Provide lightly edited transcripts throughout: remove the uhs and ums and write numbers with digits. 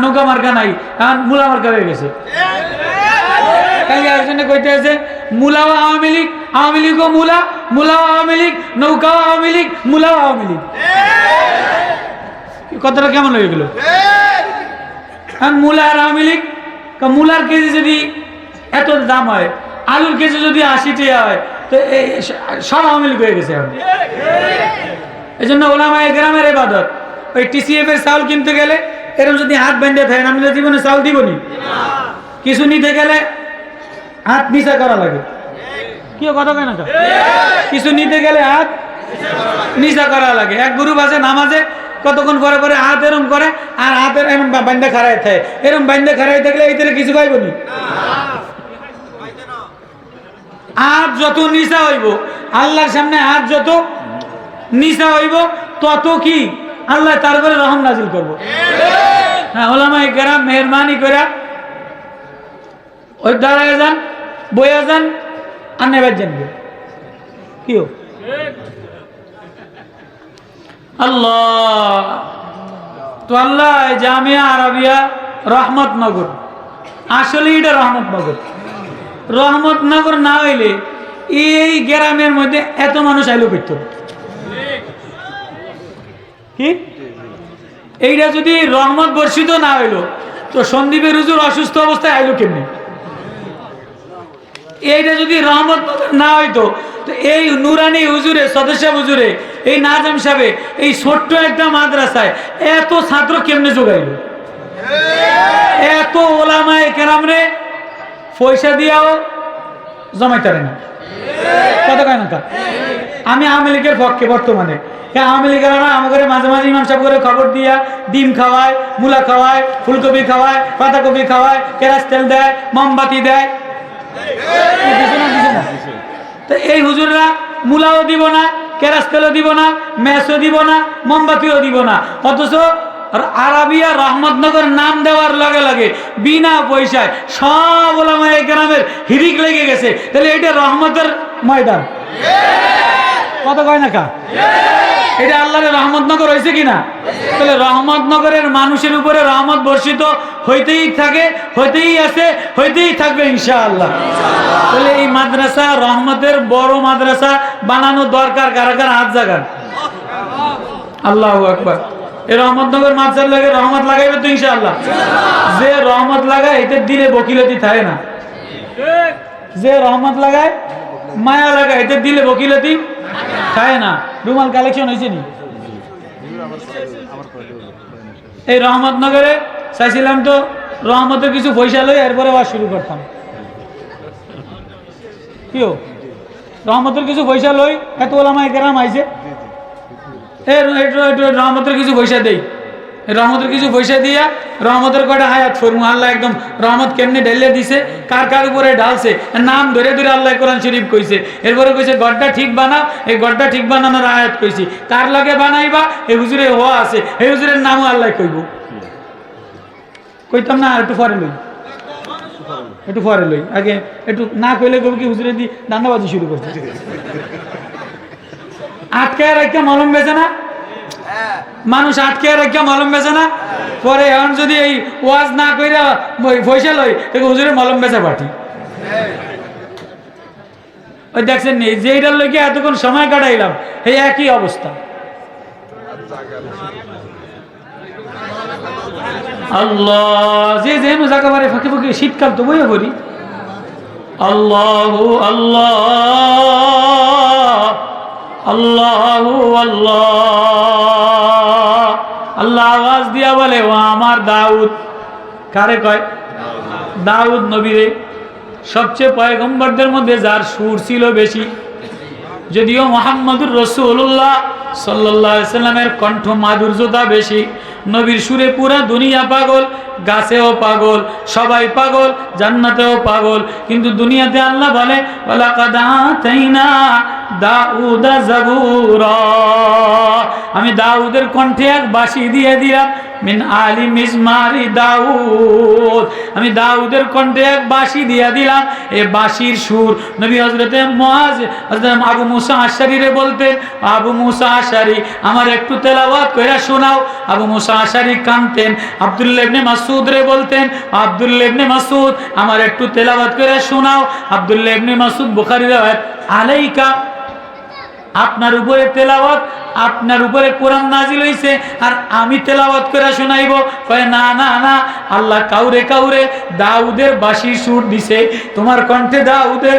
নৌকা মার্কা নাই, মূলা মার্কা হয়ে গেছে। আরেকজনে কইতে আছে মূলাও আওয়ামী লীগ, আওয়ামী লীগও মূলা, মূলাও আওয়ামী লীগ, নৌকাও আওয়ামী লীগ, মূলাও আওয়ামী লীগ। কথাটা কেমন হয়ে গেল? মূলা আর আওয়ামী লীগ, মূলার কেজি যদি এত দাম হয়, আলুর কেজি যদি 80 টাকা হয়, তো সব আওয়ামী লীগ হয়ে গেছে। এই জন্য ওলামায়ে কেরামের ইবাদত, ওই TCF এর চাউল কিনতে গেলে এরকম যদি হাত বেঁধে থাকেন, আমি জীবনে চাউল দিবনি। কিছু নিতে গেলে হাত নিচা করা লাগে, কি কথা কয় না? কিছু নিতে গেলে হাত নিচা করা লাগে। এক গ্রুপ আছে নামাজে কতক্ষণ পরে পরে হাত এরম করে, আর হাতের এরম বান্ধে খাড়াই থাকে, এরম বান্ধে খাড়াই থাকলে এই তেলে কিছু পাইবনি। হাত যত নিচা হইব, আল্লাহর সামনে হাত যত নিচা হইব, তত কি আল্লাহ তারপরে রহম নাজিল করবো। হ্যাঁ, ওলামায়ে কেরাম মেহরবানি করে ওই দাঁড়ায় যান, বইয়া যান, আর নেবার জানবে কি আল্লাহ। তো আল্লাহ জামিয়া আরবিয়া রহমতনগর, আসলে এটা রহমতনগর। রহমতনগর না হইলে এই গ্রামের মধ্যে এত মানুষ আইলো করত কি? এইটা যদি রহমত বর্ষিত না হইলো, তো সন্দীপের হুজুর অসুস্থ অবস্থায় আইলো কেমনি? এইটা যদি রহমত না হইতো, তো এই নুরানি হুজুরে, সদস্য হুজুরে, এই নাজম সাহেবে এই ছোট্ট একটা মাদ্রাসায় এত ছাত্র কেমনে যোগাইল? এত ওলামায়ে কেরাম রে পয়সা দিয়াও জমাইতারে না। কত কয় না? আমি আওয়ামী লীগের পক্ষে বর্তমানে। আওয়ামী লীগের আমাদের মাঝে মাঝে ইমাম সাহেব করে খবর দিয়া ডিম খাওয়ায়, মূলা খাওয়ায়, ফুলকপি খাওয়ায়, পাতাকপি খাওয়ায়, কেরাস তেল দেয়, মোমবাতি দেয়। তো এই হুজুররা মূলাও দিব না, কেরাস তেলও দিব না, মেসও দিব না, মোমবাতিও দিব না, অথচ আরাবিয়া রহমতনগর নাম দেওয়ার লগে লগে বিনা পয়সায় সব ওলামায়ে কেরামের হিরিক লেগে গেছে। তাহলে এটা রহমতের ময়দান। কত কয় না কা? এটা আল্লাহর রহমতনগর হয়েছে কিনা? তাহলে রহমতনগরের মানুষের উপরে রহমত বর্ষিত হইতেই থাকে, হইতেই আছে, হইতেই থাকবে ইনশাআল্লাহ। তাহলে এই মাদ্রাসা রহমতের বড় মাদ্রাসা বানানো দরকার। কারা কারা হাত জাগান? আল্লাহু আকবার। এই রহমতনগর মাদ্রাসার লাগে রহমত লাগাইবে তো ইনশাআল্লাহ। যে রহমত লাগায় এদের দিলে বকিলতি থাকে না। যে রহমত লাগায়, মায়া লাগায়, এদের দিলে বকিলতি থাকে না। রুমাল কালেকশন হয়েছে নি? এই রহমতনগরে চাইছিলাম তো রহমতের কিছু পয়সা লই এরপরে আবার শুরু করতাম। কিও রহমতের কিছু পয়সা লই, এত ওলামায়ে কেরাম আইছে, রহমতের কিছু পয়সা দেই, রহমতের কিছু পয়সা দিয়া রহমতের কয়টা হায়াত ফরমু। আল্লাহ একদম রহমত কেমনে ঢেলে দিছে, কার কার উপরে ঢালছে, নাম ধরে ধরে আল্লাহ কোরআন শরীফ কইছে। এরপরে কইছে গড়টা ঠিক বানাও, এই গড়টা ঠিক বানানোর আয়াত কইছি। কার লাগে বানাইবা? এই হুজুরে হওয়া আছে, এই হুজুরের নামও আল্লাহ কইব। কইতাম না, একটু পরে লই, একটু পরে লই, আগে একটু না কইলে কবি কি হুজুরে দি দান্দাবাজি শুরু করছে। আটকায় রাখা মলম বেচে না মানুষ, আটকায় রাখা মলম বেচে না। পরে এখন যদি এই ওয়াজ না কইরা পয়সা লই, হুজুরের মলম বেচা পাঠি। ওই দেখছেন নি যে এইটার লইকে এতক্ষণ সময় কাটাইলাম, এই একই অবস্থা। আল্লাহ যে যেন জায়গা বারে ফাঁকে ফাঁকে, শীতকাল তো বইয়া পড়ি। আল্লাহু আল্লাহ, আল্লাহু আল্লাহ। আল্লাহ আওয়াজ দিয়া বলে, ও আমার দাউদ। কারে কয়? দাউদ নবীরে। সবচেয়ে পয়গম্বরদের মধ্যে যার সুর ছিল বেশি, যদিও মুহাম্মদুর রাসূলুল্লাহ সাল্লাল্লাহু আলাইহি সাল্লামের কণ্ঠ মাধুর্যতা বেশি। নবীর সুরে পুরা দুনিয়া পাগল, গাছেও পাগল, সবাই পাগল, জান্নাতেও পাগল। কিন্তু দুনিয়াতে আল্লাহ বলে ওয়ালাকাদ আতাইনা দাউদা জাবুরা, আমি দাউদের কণ্ঠে এক বাঁশি দিয়ে দিলাম। মিন আলি মিজমারি দাউদ, আমি দাউদের কণ্ঠে এক বাঁশি দিয়ে দিলাম। এই বাঁশির সুর নবী হযরতে মুআজ, হযরত আবু মুসা আশআরীরে বলতেন, আবু মুসা আশআরী আমার একটু তেলাওয়াত কইরা শোনাও। আবু মুসা আশআরী কানতেন। আব্দুল্লাহ ইবনে মাসউদ রে বলতেন, আব্দুল্লাহ ইবনে মাসউদ আমার একটু তেলাওয়াত কইরা শোনাও। আব্দুল্লাহ ইবনে মাসউদ বুখারী riwayat, আলাইকা আপনার উপরে তেলাওয়াত, আপনার উপরে কোরআন নাজিল হইছে আর আমি তেলাওয়াত করে শোনাইব? কয় না না না, আল্লাহ কাউরে কাউরে দাউদের বাঁশির সুর দিছে, তোমার কণ্ঠে দাউদের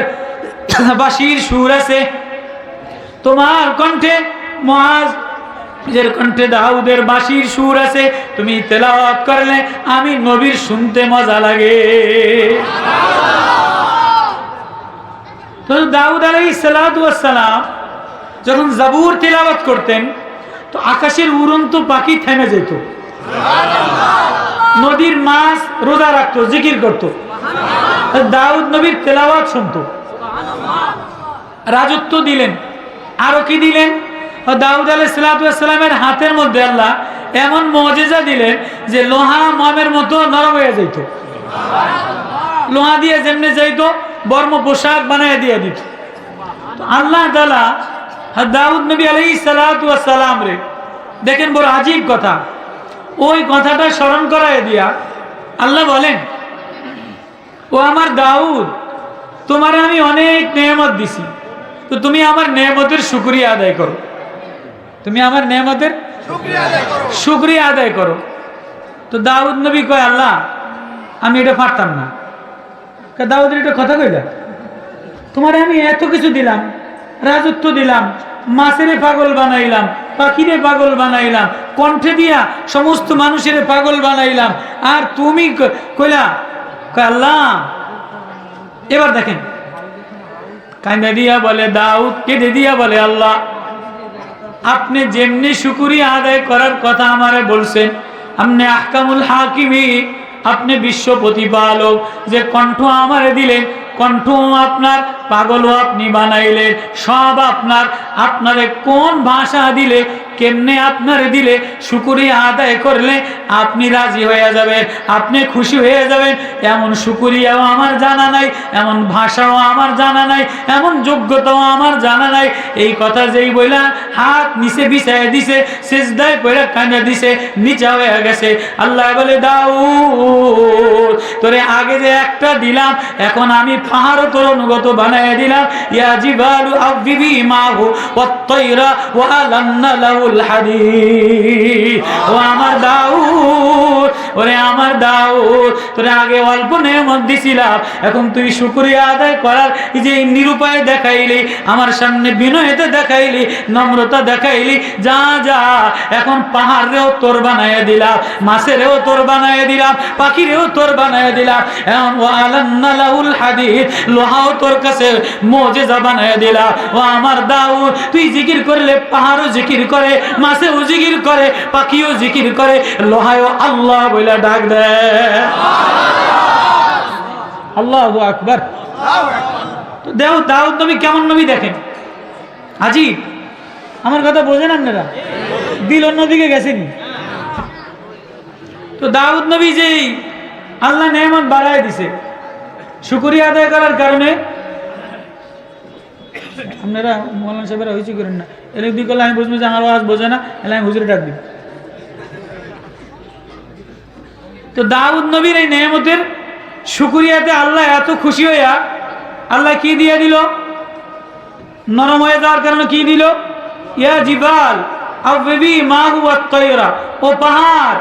বাঁশির সুর আছে, তোমার কণ্ঠে মুআজের কণ্ঠে দাউদের বাঁশির সুর আছে, তুমি তেলাওয়াত করলে আমি নবীর শুনতে মজা লাগে। তো দাউদ আলাইহিস সালাতু ওয়াস সালাম যখন জাবুর তিলাওয়াত করতেন তো আকাশের উড়ন্ত পাখি থেমে যেত, নদীর মাছ রোজা রাখতো, জিকির করতো, দাউদ নবীর তেলাওয়াত শুনতো। রাজত্ব দিলেন, আরো কি দিলেন? দাউদ আলাইহিস সালাতু ওয়াস সালামের হাতের মধ্যে আল্লাহ এমন মুজিজা দিলেন যে লোহা মমের মতো নরম হয়ে যেত, লোহা দিয়ে যেমনে যাইতো বর্ম পোশাক বানায় দিয়ে দিত। আল্লাহ তাআলা দাউদ নবী আলাইহিস সালাতু ওয়াস সালাম রে দেখেন বড় আজীব কথা, ওই কথাটা স্মরণ করায় দিয়া আল্লাহ বলেন, ও আমার দাউদ, তোমার আমি অনেক নেয়ামত দিছি, তো তুমি আমার নেয়ামতের শুকরিয়া আদায় করো, তুমি আমার নেয়ামতের শুকরিয়া আদায় করো। তো দাউদ নবী কয়, আল্লাহ আমি এটা পারতাম না। দাউদের এটা কথা কইলা, তোমার আমি এত কিছু দিলাম, রাজত্ব দিলাম, মাছেরে পাগল বানাইলাম, পাখিরে পাগল বানাইলাম, কণ্ঠে দিয়া সমস্ত মানুষের পাগল বানাইলাম, আর তুমি কইলা? আল্লাহ এবার দেখেন কান্দে দিয়া বলে দাউদ, কেঁদে দিয়া বলে, আল্লাহ আপনি যেমনি শুকরিয়া আদায় করার কথা আমারে বলছেন, আপনি আহকামুল হাকিমিন, আপনি বিশ্ব প্রতিপালক, যে কণ্ঠ আমারে দিলেন, কণ্ঠ আপনার, পাগলও আপনি বানাইলেন, সব আপনার, আপনারে কোন ভাষা দিলে, কেমনে আপনারে দিলে শুকরিয়া আদায় করলে আপনি রাজি হয়ে যাবেন, আপনি খুশি হয়ে যাবেন, এমন শুকরিয়াও আমার জানা নাই, এমন ভাষাও আমার জানা নাই, এমন যোগ্যতাও আমার জানা নাই। এই কথা যেই বইলা হাত নিচে বিছায় দিছে, সিজদায় পড়ে কাঁদে দিছে, নিচা হয়ে গেছে। আল্লাহ বলে, দাউদ তোরে আগে যে একটা দিলাম, এখন আমি পাহাড় তোর অনুগত বানায় দিলাম। ইয়া জিবালু আবিবি মাহু ওয়াত-তায়রা ওয়া আলান্না লাহুল হাদীদ। ও আমার দাউদ, ওরে আমার দাউদ, তোরে আগে অল্প নেয়ামত দিছিলাম, এখন তুই শুকরিয়া আদায় করার যে নিরুপায় দেখাইলি, আমার সামনে বিনয়তে দেখাইলি, নম্রতা দেখাইলি, যা যা এখন পাহাড়েও তোর বানায় দিলাম, মাছেরও তোর বানায় দিলাম, পাখিরেও তোর বানায় দিলাম, এখন ওয়া আলান্না লাহুল হাদীদ, লোহাও তোর কাছে মুজিজা বানায় দিলাম। ও আমার দাউদ, তুই জিকির করলে পাহাড়ও জিকির করে, মাছেও জিকির করে, পাখিও জিকির করে, লোহায়ও আল্লাহ বলে ডাক দেয়। আল্লাহু আকবার। তো দেও দাউদ নবী কেমন নবী দেখেন, আজীব। আমার কথা বোঝেন আপনারা? দিল অন্যদিকে গেছেনি। তো দাউদ নবী যেই আল্লাহ নেয়ামত বাড়ায় দিছে, শুকরিয়া আদায় করার কারণে, আপনারা মৌলানা সাহেবেরা হইচি করেন না, এর দিক করলে আমি বুঝবো যে আমার আওয়াজ বোঝে না, এলে আমি হুজুরে ডাক দিই। তো দাউদ নবীর এই নেয়ামতের শুকরিয়াতে আল্লাহ এত খুশি হইয়া আল্লাহ কি দিয়ে দিল? নরম হয়ে যাওয়ার কারণে কি দিল? ইয়া জিবাল আবিবি মাহু ওয়াত-তায়রা, ও পাহাড়,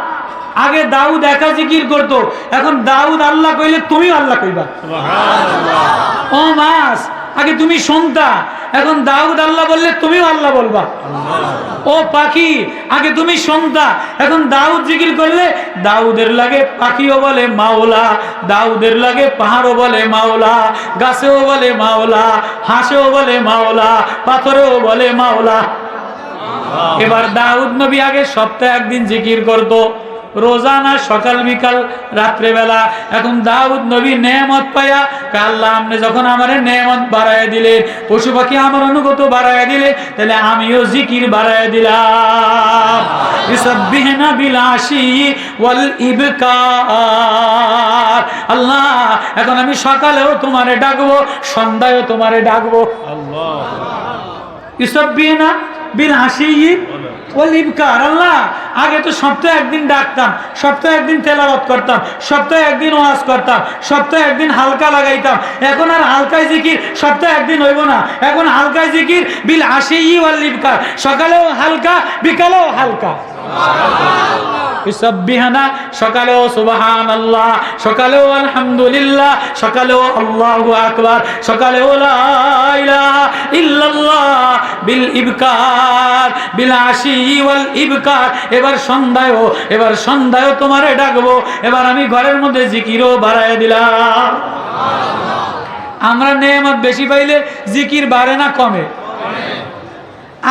আগে দাউদ একা জিকির করতো, এখন দাউদ আল্লাহ কইলে তুমি আল্লাহ কইবা। সুবহানাল্লাহ। ও মাছ, আগে তুমি শুনতা, এখন দাউদ আল্লাহ বললে তুমিও আল্লাহ বলবা। ও পাখি, আগে তুমি শুনতা, এখন দাউদ জিকির করলে দাউদের লাগে পাখিও বলে মাওলা, দাউদের লাগে পাহাড়ও বলে মাওলা, গাছেও বলে মাওলা, হাঁসেও বলে মাওলা, পাথরেও বলে মাওলা। এবার দাউদ নবী আগে সপ্তাহে একদিন জিকির করতো, রোজানা সকাল বিকাল রাত্রেবেলা। এখন দাউদ নবী নেয়ামত পাইয়া আল্লাহ আপনি যখন আমার নেয়ামত বাড়ায় দিলেন, পশু পাখি আমার অনুগত বাড়ায় দিলে, তাহলে আমিও জিকির বাড়ায় দিলাম। ইউসাব্বিহুনা বিল আশি ওয়াল ইবকার। আল্লাহ এখন আমি সকালেও তোমারে ডাকবো, সন্ধ্যায়ও তোমারে ডাকবো। আল্লাহ ইউসাব্বিহুনা বিল আশি ওয়াল ইবকার। আল্লাহ আগে তো সপ্তাহে একদিন ডাকতাম, সপ্তাহে একদিন তেলাওয়াত করতাম, সপ্তাহে একদিন ওয়াজ করতাম, সপ্তাহে একদিন হালকা লাগাইতাম। এখন আর হালকায় জিকির সপ্তাহে একদিন হইব না, এখন হালকায় জিকির বিল আশি ওয়াল ইবকার, সকালেও হালকা বিকালেও হালকা। ইউসাব্বিহুনা সকালেও সুবহানাল্লাহ, সকালেও আলহামদুলিল্লাহ, সকালেও আল্লাহু আকবার, সকালেও লা ইলাহা ইল্লাল্লাহ বিল ইবকার বিল আশি ওয়াল ইবকার। এবার সন্ধ্যায়ও তোমারে ডাকবো। এবার আমি ঘরের মধ্যে জিকিরও বাড়ায় দিলাম। আমরা নেয়ামত বেশি পাইলে জিকির বাড়ে না কমে?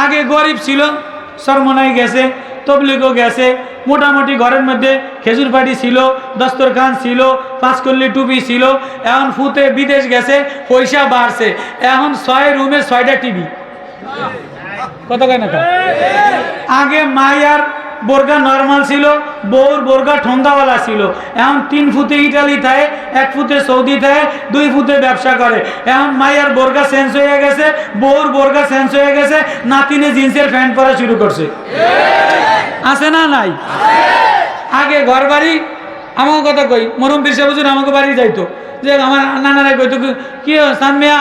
আগে গরিব ছিল, সরমনাই গেছে, তবলিগও গেছে, মোটামুটি ঘরের মধ্যে খেজুর পাটি ছিল, দস্তরখান ছিল, পাঁচকল্লি টুপি ছিল। এখন ফুতে বিদেশ গেছে, পয়সা বাড়ছে, এখন 6 রুমে 6টা টিভি। কত কেন? আগে মাইয়ার বোরগা নরমাল ছিল, বউর বোরগা ঠোঙ্গাওয়ালা ছিল। এখন 3 ফুটে ইটালি থাকে, 1 ফুটে সৌদি থাকে, 2 ফুটে ব্যবসা করে। এখন মাইয়ার বোরগা চেঞ্জ হয়ে গেছে, বউর বোরগা চেঞ্জ হয়ে গেছে, নাতিনে জিন্সের প্যান্ট পরা শুরু করছে। আছে না নাই? আগে ঘর বাড়ি, আমাকে কথা কই, মরম পীর হুজুর আমাকে বাড়ি যাইতো, যে আমার নানারা কইতো, কি সানমিয়া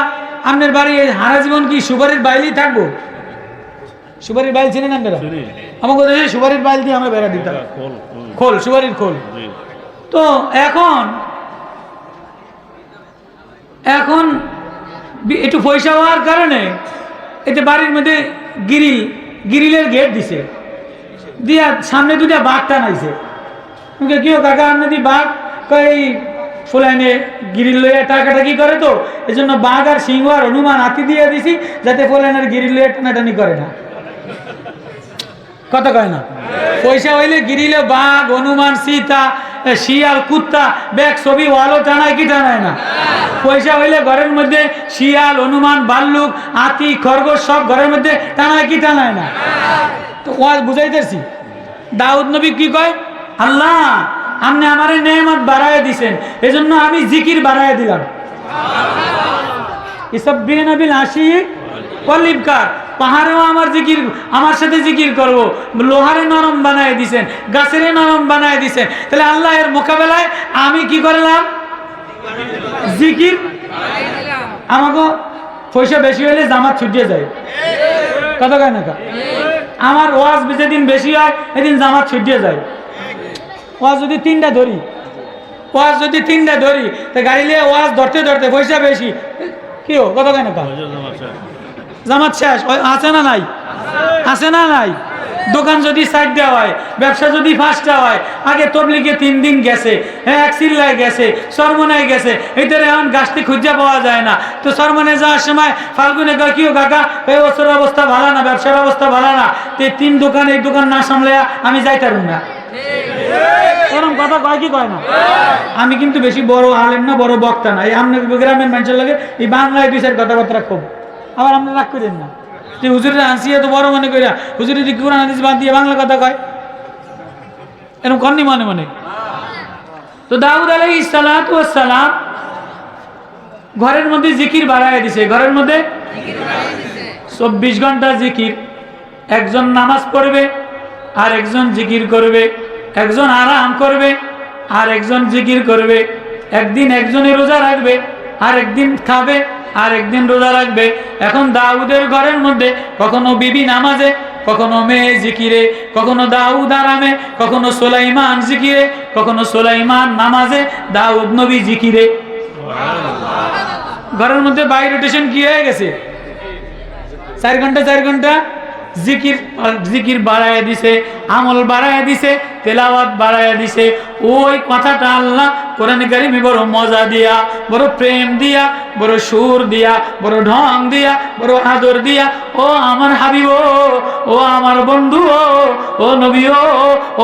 আপনার বাড়ি হারা জীবন কি সুপারির বাইলেই থাকবো? সুপারির বাইল চিনেন আপনারা? আমাকে সুপারির বাইল দিয়ে আমরা বেড়া দিতাম, খোল, সুপারির খোল। তো এখন একটু পয়সা হওয়ার কারণে এতে বাড়ির মধ্যে গ্রিলের গেট দিছে, দিয়া সামনে 2টা বাঘ টানাইছে। কেউ কাকা আপনি দি বাঘ কই ফুলাইনে গিরিল লইয়া টাকাটা কি করে, তো এই জন্য বাঘ আর সিংহ আর হনুমান হাতি দিয়ে দিছি, যাতে ফুলাইনের গিরিল লইয়া টানাটানি করে না। কথা কয় না? পয়সা হইলে গিরিলে বাঘ, হনুমান, সীতা, শিয়াল, কুত্তা, ব্যাগ ছবি ওয়ালও টানায় কি টানায় না? পয়সা হইলে ঘরের মধ্যে শিয়াল, হনুমান, ভাল্লুক, হাতি, খরগোশ সব ঘরের মধ্যে টানায় কি টানায় না? তো ওয়াজ বুঝাইতেছি। দাউদ নবী কি কয়? আল্লাহ আপনি আমারে নেয়ামত বাড়ায় দিছেন, এজন্য আমি জিকির বাড়ায় দিলাম। ইউসাব্বিহুনা বিল আশি ওয়াল ইবকার। পাহাড়েও আমার সাথে জিকির করব। লোহারে নরম বানায় দিছেন, গাছেরে নরম বানায় দিছেন। তাহলে আল্লাহ এর মোকাবেলায় আমি কি করলাম? জিকির। আমাকে পয়সা বেশি হলে জামাত ছুটিয়ে যায়। কথা কয় না? আমার ওয়াজ যেদিন বেশি হয় এদিন জামাত ছুটিয়ে যায়। ওয়াজ যদি 3টা ধরি, তো গাড়ি নিয়ে ওয়াজ ধরতে ধরতে পয়সা বেশি, কি হো? কথা কয় না? জামাত শেষ। আছে না নাই? আছে না নাই? দোকান যদি সাইড দেওয়া হয়, ব্যবসা যদি 5টা হয়, আগে তবলিগে 3 দিন গেছে, এক চিল্লায় গেছে, সরমনায় গেছে, এইটার এখন গাছটি খুঁজে পাওয়া যায় না। তো সরমনে যাওয়ার সময় ফাল্গুনে কয় কি কাকা, এই বছরের অবস্থা ভালো না, ব্যবসার অবস্থা ভালো না, তো 3 দোকান, এই দোকান না সামলে আমি যাইতারুম না। এরকম কথা কয় কি কয় না? আমি কিন্তু বেশি বড় আলেম না, বড় বক্তা না। এই আপনার গ্রামের মানুষের লাগে এই বাংলায় 2-4 কথাবার্তা খুব, আবার আমরা রাগ করেন না যে হুজুরের আনসিয়া তো বড় মনে করিয়া হুজুরের দিকে কোরআন হাদিস বাদ দিয়ে বাংলা কথা কয়, এরকম কননি মনে মনে। তো দাউদ আলাইহিস সালাতু ওয়াস সালাম ঘরের মধ্যে জিকির বাড়ায় দিছে। ঘরের মধ্যে 24 ঘন্টা জিকির। একজন নামাজ পড়বে আর একজন জিকির করবে, একজন আরাম করবে আর একজন জিকির করবে। একদিন একজনে রোজা রাখবে, আর একদিন খাবে, আর একদিন রোজা রাখবে। এখন দাউদের ঘরের মধ্যে কখনো বিবি নামাজে, কখনো মেয়ে জিকিরে, কখনো দাউদ আরামে, কখনো সুলাইমান জিকিরে, কখনো সুলাইমান নামাজে, দাউদ নবী জিকিরে। ঘরের মধ্যে বাই রোটেশন কি হয়ে গেছে? 4 ঘন্টা জিকির বাড়ায় দিছে, আমল বাড়ায় দিছে, তেলাওয়াত বাড়ায় দিছে। ওই কথাটা আল্লাহ কোরআন কারীমে বড় মজা দিয়া, বড় প্রেম দিয়া, বড় সুর দিয়া, বড় ঢং দিয়া, বড় আদর দিয়া, ও আমার হাবিব, ও আমার বন্ধু, ও নবী,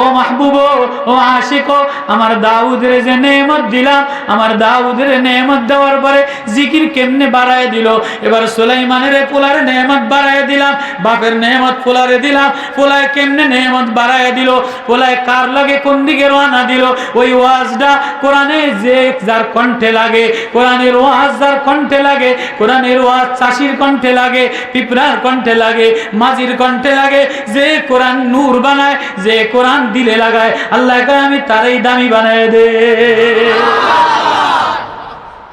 ও মাহবুব, ও আশিক, আমার দাউদের যে নেমত দিলাম, আমার দাউদের নেমত দেওয়ার পরে জিকির কেমনে বাড়ায় দিল। এবার সুলাইমানের পোলার নেমত বাড়ায় দিলাম, বাপের নেমত পোলারে দিলাম, পোলায় কেমনে নেমত বাড়ায় দিল, পোলায় কার লাগে কোন দিকে রওনা দিল। ওই ওয়াজটা কোরআনে যে যার কণ্ঠে লাগে, কোরআনের ওয়াজ যার কণ্ঠে লাগে, কোরআনের ওয়াজ চাষির কণ্ঠে লাগে, পিঁপড়ার কণ্ঠে লাগে, মাঝির কণ্ঠে লাগে, যে কোরআন নূর বানায়, যে কোরআন দিলে লাগায়, আল্লাহ কয় আমি তারই দামি বানায় দে।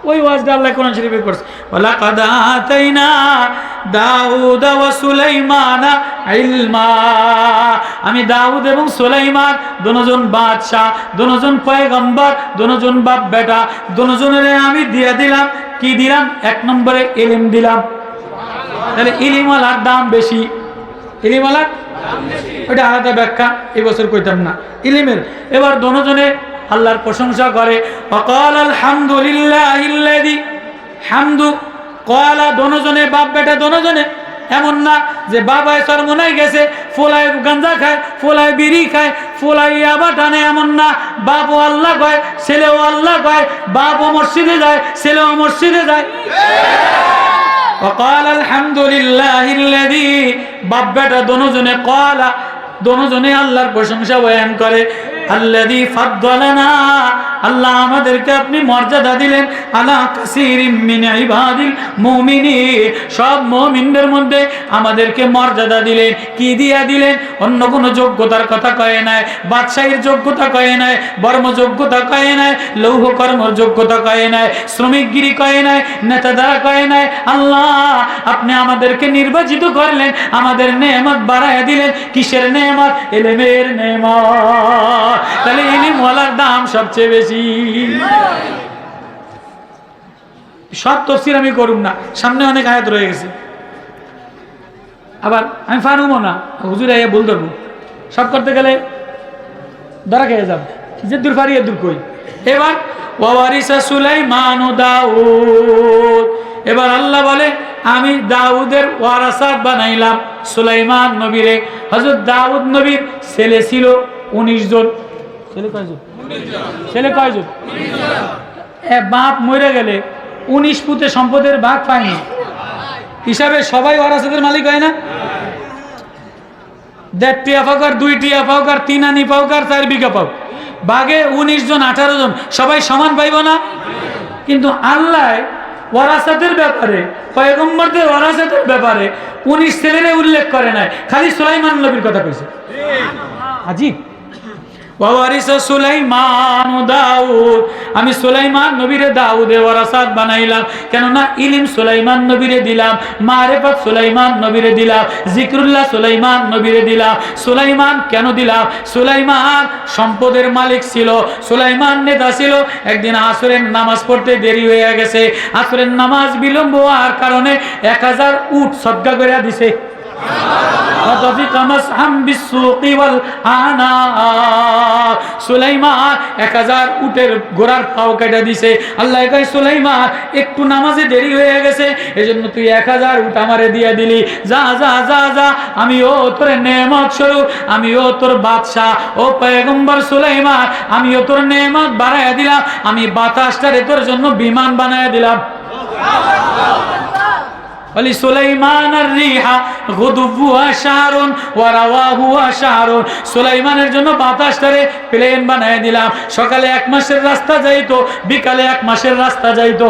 ওই ওয়াজটা আল্লাহ কোরআন শরীফে করছে, ওয়ালাকাদ আতাইনা দাউদ ওয়া সুলাইমানা ইলমা। আমি দাউদ এবং সুলাইমান দুজন বাদশা, দুজন পয়গম্বর, দুজন বাপ বেটা, দুজনের আমি দিয়ে দিলাম কি দিলাম? এক নম্বরে ইলম দিলাম। তাহলে ইলিমওয়ালার দাম বেশি, ইলিমওয়ালার দাম বেশি, ওটা আলাদা ব্যাখ্যা এই বছর কইতাম না ইলিমের। এবার দুজনে আল্লাহর প্রশংসা করে, ওয়াকাল আলহামদুলিল্লাহিল্লাযী, হামদু কয়লা দুজনে বাপ বেটা দুজনে। এমন না যে বাবায় সরমনায় গেছে, ফোলায় গাঞ্জা খায়, ফোলায় বিড়ি খায়, ফোলায় ইয়াবা টানে, এমন না। বাপও আল্লাহ কয়, ছেলেও আল্লাহ কয়, বাপও মসজিদে যায়, ছেলেও মসজিদে যায়। ওয়াকাল আলহামদুলিল্লাহিল্লাযী, বাপ বেটা দুজনে কয়লা, দুজনে আল্লাহর প্রশংসা বয়ান করে। আল্লাযী ফাদ্দালানা, আল্লাহ আমাদেরকে আপনি মর্যাদা দিলেন, আলা কাসীরিম মিন ইবাদিল মুমিনিন, সব মুমিনদের মধ্যে আমাদেরকে মর্যাদা দিলেন। কি দিয়া দিলেন? অন্য কোনো যোগ্যতার কথা কয় নাই, বাদশাহীর যোগ্যতা কয় নাই, বর্ম যোগ্যতা কয় নাই, লৌহ কর্মর যোগ্যতা কয় নাই, শ্রমিকগিরি কয় নাই, নেতা দ্বারা কয় নাই। আল্লাহ আপনি আমাদেরকে নির্বাচিত করলেন, আমাদের নেয়ামত বাড়ায় দিলেন। কিসের নেয়ামত? ইলমের নেয়ামত। তাহলে ইলমওয়ালার দাম সবচেয়ে বেশি। সব তাফসীর আমি করুম না, সামনে অনেক আয়াত রয়ে গেছে, আবার আমি পারুমও না, হুজুর আইয়া বল ধরবো। সব করতে গেলে ধরা খেয়ে যাব, যে দূর পারি দূর কই। এবার ওয়ারিসা সুলাইমান ও দাউদ, এবার আল্লাহ বলে আমি দাউদের ওয়ারাসাত বানাইলাম সুলাইমান নবীরে। হযরত দাউদ নবীর ছেলে ছিল 19 জন। ছেলে কয়জন? 19 জন। ছেলে কয়জন? 19 জন। বাপ মরে গেলে 19 পুতে সম্পদের ভাগ পায়নি, হিসাবে সবাই ওয়ারাসাতের মালিক হয় না? 1.5 টিয়া পাওক আর 2 টিয়া পাওক আর 3 আনি পাওক আর 4 বিঘা পাওক, বাঘে 19 জন 18 জন সবাই সমান পাইব না? কিন্তু আল্লাহ ওয়ারাসাতের ব্যাপারে, পয়গম্বরদের ওয়ারাসাতের ব্যাপারে 19 ছেলেরে উল্লেখ করে নাই, খালি সুলাইমান নবীর কথা কইছে। আজীব। ওয়ারিসা সুলাইমান ও দাউদ, আমি সুলাইমান নবীরে দাউদে ওয়ারাসাত বানাইলাম। কেননা ইলম সুলাইমান নবীরে দিলাম, মারিফাত সুলাইমান নবীরে দিলাম, জিকরুল্লাহ সুলাইমান নবীরে দিলাম। সুলাইমান কেন দিলাম? সুলাইমান সম্পদের মালিক ছিল, সুলাইমান নেতা ছিল। একদিন আসরের নামাজ পড়তে দেরি হয়ে গেছে, আসরের নামাজ বিলম্ব হওয়ার কারণে 1000 উট সদকা করে দিছে। সুলাইমান 1000 উটের ঘোড়ার পাও কেটে দিছে। আল্লাহ কয় সুলাইমান একটু নামাজে দেরি হয়ে গেছে, এজন্য তুই 1000 উট আমারে দিয়ে দিলি। যা যা যা যা, আমিও তোর নেয়ামত স্বরূপ, আমিও তোর বাদশা, ও পয়গম্বর সুলাইমান, আমিও তোর নেয়ামত বাড়াইয়া দিলাম। আমি বাতাসটারে তোর জন্য বিমান বানাইয়া দিলাম। বলি সুলাইমানের রিহা গুদুবুহা শাহরুন ওয়া রাওয়াহুহা শাহরুন, সুলাইমানের জন্য বাতাসটারে প্লেন বানায় দিলাম। সকালে 1 মাসের রাস্তা যাইতো, বিকালে 1 মাসের রাস্তা যাইতো।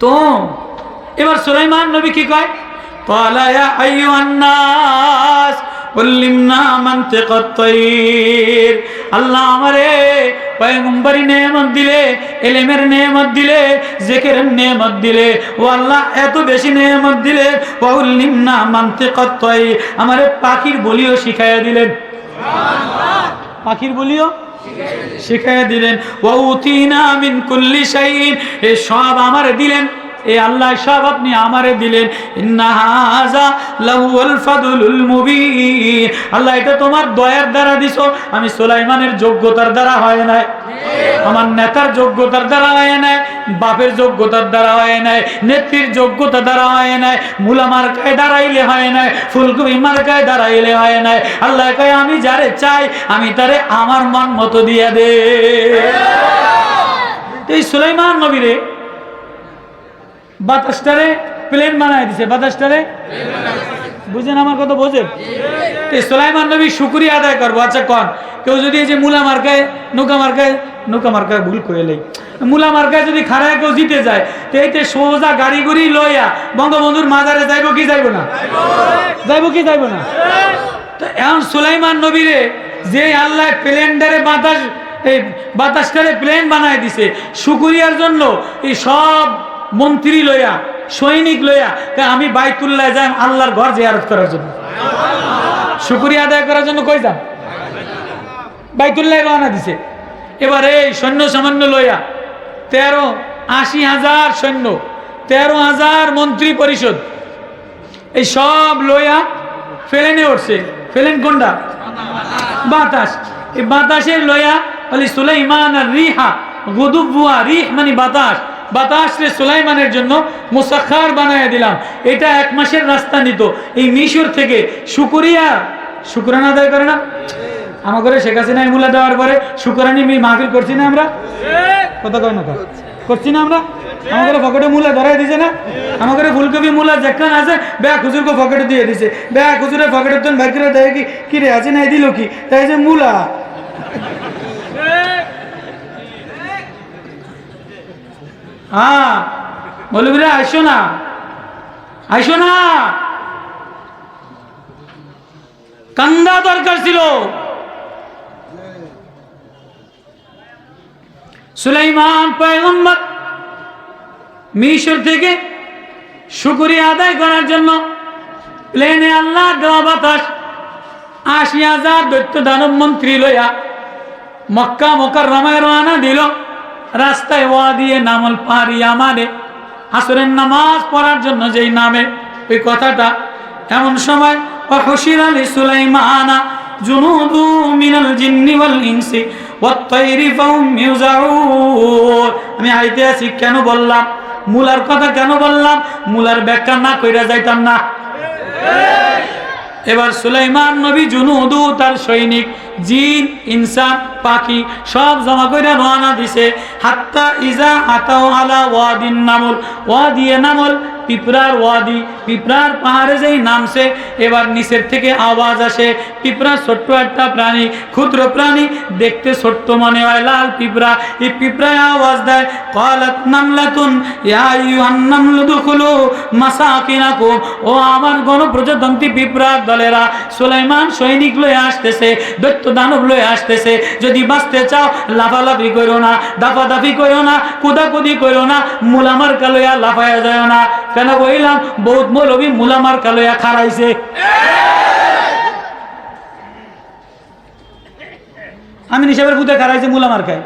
তো এবার সুলাইমান নবী কি কয়? ক্বালা ইয়া আইয়ুহান নাস উল্লিমনা মানতিকাত তায়র। আল্লাহ আমারে পয়গম্বরি নেয়ামত দিলে, ইলমের নেয়ামত দিলে, জিকিরের নেয়ামত দিলে, ও আল্লাহ এত বেশি নেয়ামত দিলে। ওয়া উল্লিমনা মানতিকাত তায়র, আমারে পাখির বলিও শিখাইয়া দিলেন। সুবহানাল্লাহ, পাখির বলিও শিখাইয়া দিলেন। ওয়া উতিনা মিন কুল্লি শাইইন, এই সব আমারে দিলেন। এই আল্লাহ সব আপনি আমারে দিলেন। ইন্না হাযা লাহুল ফাদলুল মুবিন, আল্লাহ এটা তোমার দয়ার দ্বারা দিছো, আমি সুলাইমানের যোগ্যতার দ্বারা হয় নাই, আমার নেতার যোগ্যতার দ্বারা হয় নাই, বাপের যোগ্যতার দ্বারা হয় নাই, নেত্রীর যোগ্যতা দ্বারা হয় নাই, মুলা মার্কায় দাঁড়াইলে হয় নাই, ফুলকপি মার্কায় দাঁড়াইলে হয় নাই। আল্লাহ কয় আমি যারে চাই আমি তারে আমার মন মতো দিয়ে দে। এই সুলাইমান নবীরে বাতাসটারে প্লেন বানায় দিছে, বাতাসটারে বুঝেন আমার কথা বোঝেন? সুলাইমান নবী শুকরিয়া আদায় করবো। আচ্ছা কন কেউ যদি এই যে মুলা মার্কায় নৌকা মার্কায় ভুল করে লেই, মুলা মার্কায় যদি খারায় কেউ জিতে যায় তো এইতে সোজা গাড়ি গুড়ি লইয়া বঙ্গবন্ধুর মাজারে যাইব কি যাইব না? যাইব কি যাইব না? তো এখন সুলাইমান নবীরে যে আল্লাহ প্লেনটারে বাতাসটারে প্লেন বানায় দিছে, শুকরিয়ার জন্য এই সব মন্ত্রী লইয়া সৈনিক লইয়া আমি বাইতুল্লাহ যাই আল্লাহর ঘর জিয়ারত করার জন্য, শুকরিয়া আদায় করার জন্য। কই যান? বাইতুল্লাহ রওনা দিছে। এবার এই সৈন্য সামান্য লইয়া 80,000 সৈন্য, 13,000 মন্ত্রী পরিষদ, এই সব লইয়া প্লেনে উঠছে। প্লেন কোনটা? বাতাস। এই বাতাসের লইয়া বলি সুলাইমান আর রিহা গুদুবুয়া, রিহ মানে বাতাস, বাতাস রে সুলাইমানের জন্য মুসাখার বানায় দিলাম। এটা 1 মাসের রাস্তা নিত এই মিশর থেকে। শুকরানা আদায় করে না আমার ঘরে শেখ হাসিনা মুলা দেওয়ার পরে শুকরানি মাহফিল করছি না আমরা? কথা কয় না করছি না আমরা? আমার ঘরে পকেটে মুলা ধরাই দিছে না? আমার ঘরে ফুলকপি মুলা যেখানে আছে ব্যাগ হুজুরকে পকেটে দিয়ে দিছে, ব্যাগ হুজুরের পকেটের জন্য ব্যাগ করে দেয় কি রে আছে না দিল কি তাই যে মুলা। হ্যাঁ বলবি আইসো না কান্দা দরকার ছিল। সুলাইমান পয়গম্বর মিশর থেকে শুকরিয়া আদায় করার জন্য প্লেনে আল্লাহ দেওয়া বাতাস 80,000 দৈত্য দানব মন্ত্রী লইয়া মক্কা মুকাররমায় রওনা দিল। রাস্তায় ওয়াদিয়ে নামল পাহাড়ি আমারে আসরের নামাজ পড়ার জন্য যেই নামে ওই কথাটা, এমন সময় ওয়াহুশিরা লিসুলাইমানা জুনুদু মিনাল জিন্নি ওয়াল ইনসি ওয়াত তায়রি ফাহুম ইউজাউন। আমি আইতে আছি কেন বললাম, মুলার কথা কেন বললাম, মুলার ব্যাখ্যা না কইরা যাইতাম না। এবার সুলাইমান নবী জুনুদু তার সৈনিক জিন ইনসান পাখি সব জমা করে রওনা দিছে। হাত্তা ইজা আতাও আলা ওয়াদিন নামল, ওয়াদিয়ে নামল পিঁপড়ার ওয়াদি, পিঁপড়ার পাহাড়ে যেই নামছে এবার নিচের থেকে আওয়াজ আসে। পিঁপড়া ছোট্ট একটা প্রাণী, ক্ষুদ্র প্রাণী, দেখতে ছোট্ট মনে হয়, লাল পিঁপড়া। এই পিঁপড়ায় আওয়াজ দেয় ক্বালাত নামলাতুন ইয়া আইয়ুহান নামলু দুখুলু মাসাকিনাকুম। ও আমার গণপ্রজাতন্ত্রী পিঁপড়ার দলেরা, সুলাইমান সৈনিক লয়ে আসতেছে, দৈত্য দানব লয়ে আসতেছে, যদি বাঁচতে চাও লাফালাফি করো না, দাফাদাফি করো না, কুদাকুদি করো না, মুলামার কালয়া লাফায়া যায় না। কেন বললাম? বহুত মৌলবী মুলামার কালয়া খারাইছে। আমি নিশাবের ভূতে খারাইছে মুলামার খাই।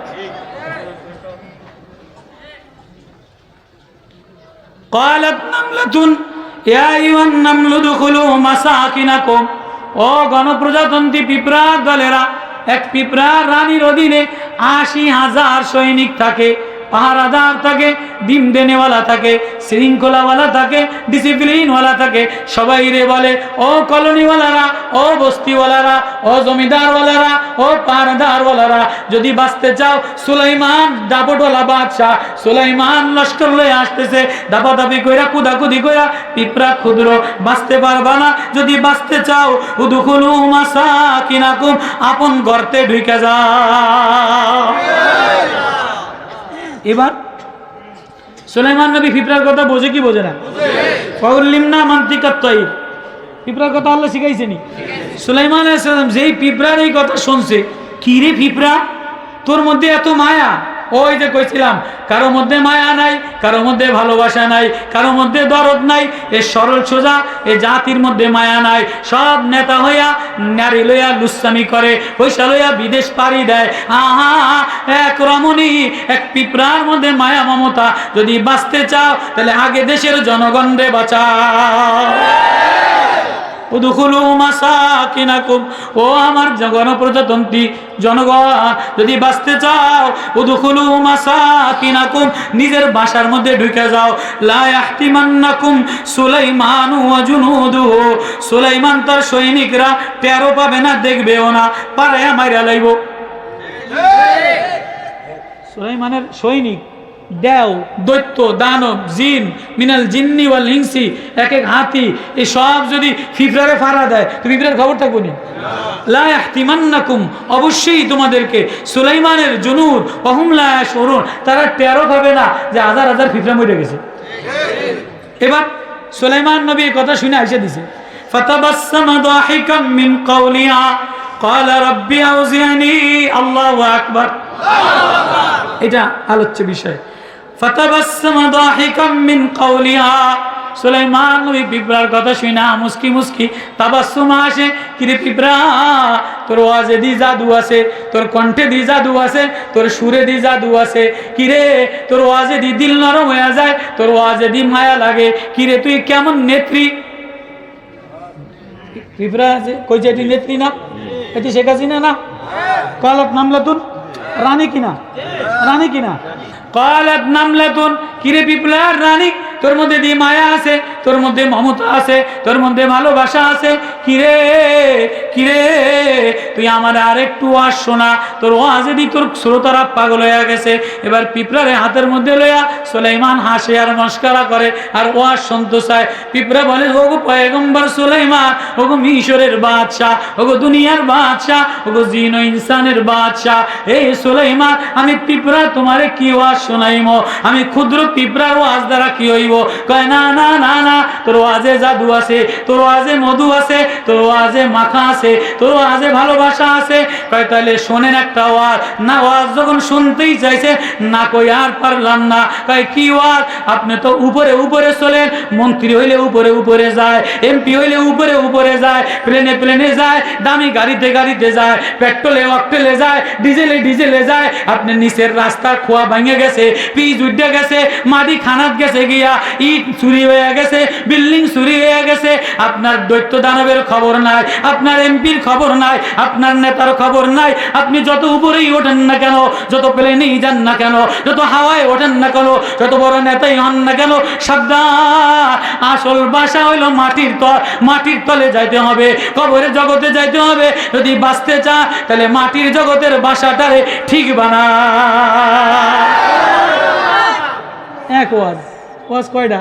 ক্বালাত নামলাতুন ইয়া আইয়ুহান নামলু দুখুলু মাসাকিনাকুম। ও গণপ্রজাতন্ত্রী পিঁপড়ার দলেরা, এক পিঁপড়া রানীর অধীনে 80,000 সৈনিক থাকে, পাহারাদার থাকে, ডিম দেনেওয়ালা থাকে, শৃঙ্খলাওয়ালা থাকে, ডিসিপ্লিনওয়ালা থাকে। সবাই রে বলে ও কলোনিওয়ালারা, ও বস্তিওয়ালারা, ও জমিদারওয়ালারা, ও পাহারাদারওয়ালারা, যদি বাঁচতে চাও সুলাইমান দাপটওয়ালা বাদশাহ, সুলাইমান লস্কর লয়ে আসতেছে, দাপাদাপি কইরা কুদাকুদি কইরা পিঁপড়া ক্ষুদ্র, বাঁচতে পারবা না। যদি বাঁচতে চাও উদখুলু মাসাকিনাকুম, আপন গর্তে ঢুকে যাও। এবার সুলাইমান নবী পিঁপড়ার কথা বোঝে কি বোঝে না? ফাউল্লিমনা মান্তিকাত তায়র, পিঁপড়ার কথা আল্লাহ শিখাইছেনি। সুলাইমান আলাইহিস সালাম যেই পিঁপড়ার এই কথা শুনছে, কি রে পিঁপড়া তোর মধ্যে এত মায়া, ওই যে কইছিলাম, কারো মধ্যে মায়া নাই, কারো মধ্যে ভালোবাসা নাই, কারো মধ্যে দরদ নাই। এ সরল সোজা এ জাতির মধ্যে মায়া নাই। সব নেতা হইয়া নারী লইয়া লুচ্ছামি করে, পয়সা লইয়া বিদেশ পাড়ি দেয়। আহা, এক রমণী, এক পিঁপড়ার মধ্যে মায়া মমতা। যদি বাঁচতে চাও তাহলে আগে দেশের জনগণরে বাঁচাও। উদখুলু মাসাকিনাকুম, ও আমার গণপ্রজাতন্ত্রী জনগণ, যদি বাঁচতে চাও উদখুলু মাসাকিনাকুম, নিজের বাসার মধ্যে ঢুকে যাও। লা ইয়াহতিমান্নাকুম সুলাইমানু ওয়া জুনুদুহু, সুলাইমান তার সৈনিকরা টেরও পাবে না, দেখবেও না, পাড়ায় মাইরা লাইব। সুলাইমানের সৈনিক, দেও, দৈত্য, দানব, জিন, মিনাল জিন্নি ওয়াল ইনসি, এক এক হাতি, এই সব যদি ফিফরারে ফাড়া দেয় তো ফিফরার খবর থাকবো নি? লা ইয়াহতিমান্নাকুম, অবশ্যই তোমাদেরকে সুলাইমানের জুনুদ ওয়াহুম লা ইয়াশউরুন, তারা টেরও পাবে না যে হাজার হাজার ফিফরা মরে গেছে। এবার সুলাইমান নবী এই কথা শুনে আইসা দিছে, ফাতাবাসসামা দাহিকাম মিন কাওলিহা ক্বালা রাব্বি আউজি'নি, আল্লাহু আকবার, এটা আলোচ্য বিষয়। ফাতাবাসসামা দাহিকাম মিন কাওলিহা, সুলাইমান নবী পিঁপড়ার কথা শুনে মুস্কি মুস্কি তাবাসসুম আসে। কিরে পিঁপড়া, তোর ওয়াজে দি জাদু আছে, তোর কণ্ঠে দি জাদু আছে, তোর সুরে দি জাদু আছে। কিরে, তোর ওয়াজে দি দিল নরম হয়ে যায়, তোর ওয়াজে দি মায়া লাগে। কিরে, তুই কেমন নেত্রী? পিঁপড়া আছে কইছে এটি নেত্রী না, এটি শেখ হাসিনা না? কালাত নামলাতুন, রানী কিনা, রানী কিনা? কালাত নামলাতুন, কিরে পিঁপড়ার রানী, তোর মধ্যে দিয়ে মায়া আছে, তোর মধ্যে মমতা আছে, তোর মধ্যে ভালোবাসা আছে। কিরে, কিরে, তুই আমার আর একটু ওয়াজ শোনা। তোর ওয়াজে দি তোর শ্রোতারা পাগল হয়ে গেছে। এবার পিঁপড়ারে হাতের মধ্যে লইয়া সুলাইমান হাসে আর মস্করা করে আর ওয়াজ শুনতে চায়। পিঁপড়া বলে, ওগো পয়গম্বর সুলাইমান, ওগো মিশরের বাদশাহ, ওগো দুনিয়ার বাদশাহ, ওগো জিন ও ইনসানের বাদশাহ, এই সুলাইমান, আমি পিঁপড়া তোমারে কি ওয়াজ শোনাইমো? আমি ক্ষুদ্র পিঁপড়ার ওয়াজ দ্বারা কি হইব? কয়, না না না না, তোর ওয়াজে জাদু আছে, তোর ওয়াজে মধু আছে, তোর ওয়াজে মাখা আছে, তোর ওয়াজে ভালোবাসা আছে। কয়, তাহলে শোনেন একটা ওয়াজ। না, ওয়াজ যখন শুনতেই চাইছে না, কই আর পারলাম না। কয়, কি ওয়াজ? আপনি তো উপরে উপরে চলেন, মন্ত্রী হইলে উপরে উপরে যায়, এমপি হইলে উপরে উপরে যায়, প্লেনে প্লেনে যায়, দামি গাড়িতে গাড়িতে যায়, পেট্রোলে অকটেলে যায়, ডিজেলে ডিজেলে যায়। আপনি নিচের রাস্তা খোয়া ভাঙে গেছে, পিচ উঠে গেছে, মাটি খানাত গেছে গিয়া, ইট চুরি হয়ে গেছে, বিল্ডিং চুরি হয়ে গেছে। আপনার দৈত্য দানবের খবর নাই, আপনার এমপির খবর নাই, আপনার নেতার খবর নাই। আপনি যত উপরেই ওঠেন না কেন, যত প্লেনেই যান না কেন, যত হাওয়ায় ওঠেন না কেন, যত বড় নেতাই হন না কেন, সাবধান, আসল বাসা হইল মাটির তল। মাটির তলে যাইতে হবে, কবরের জগতে যাইতে হবে। যদি বাঁচতে চা তাহলে মাটির জগতের বাসাটারে ঠিক বানা। এক ওয়াজ, ওয়াজ কয়টা?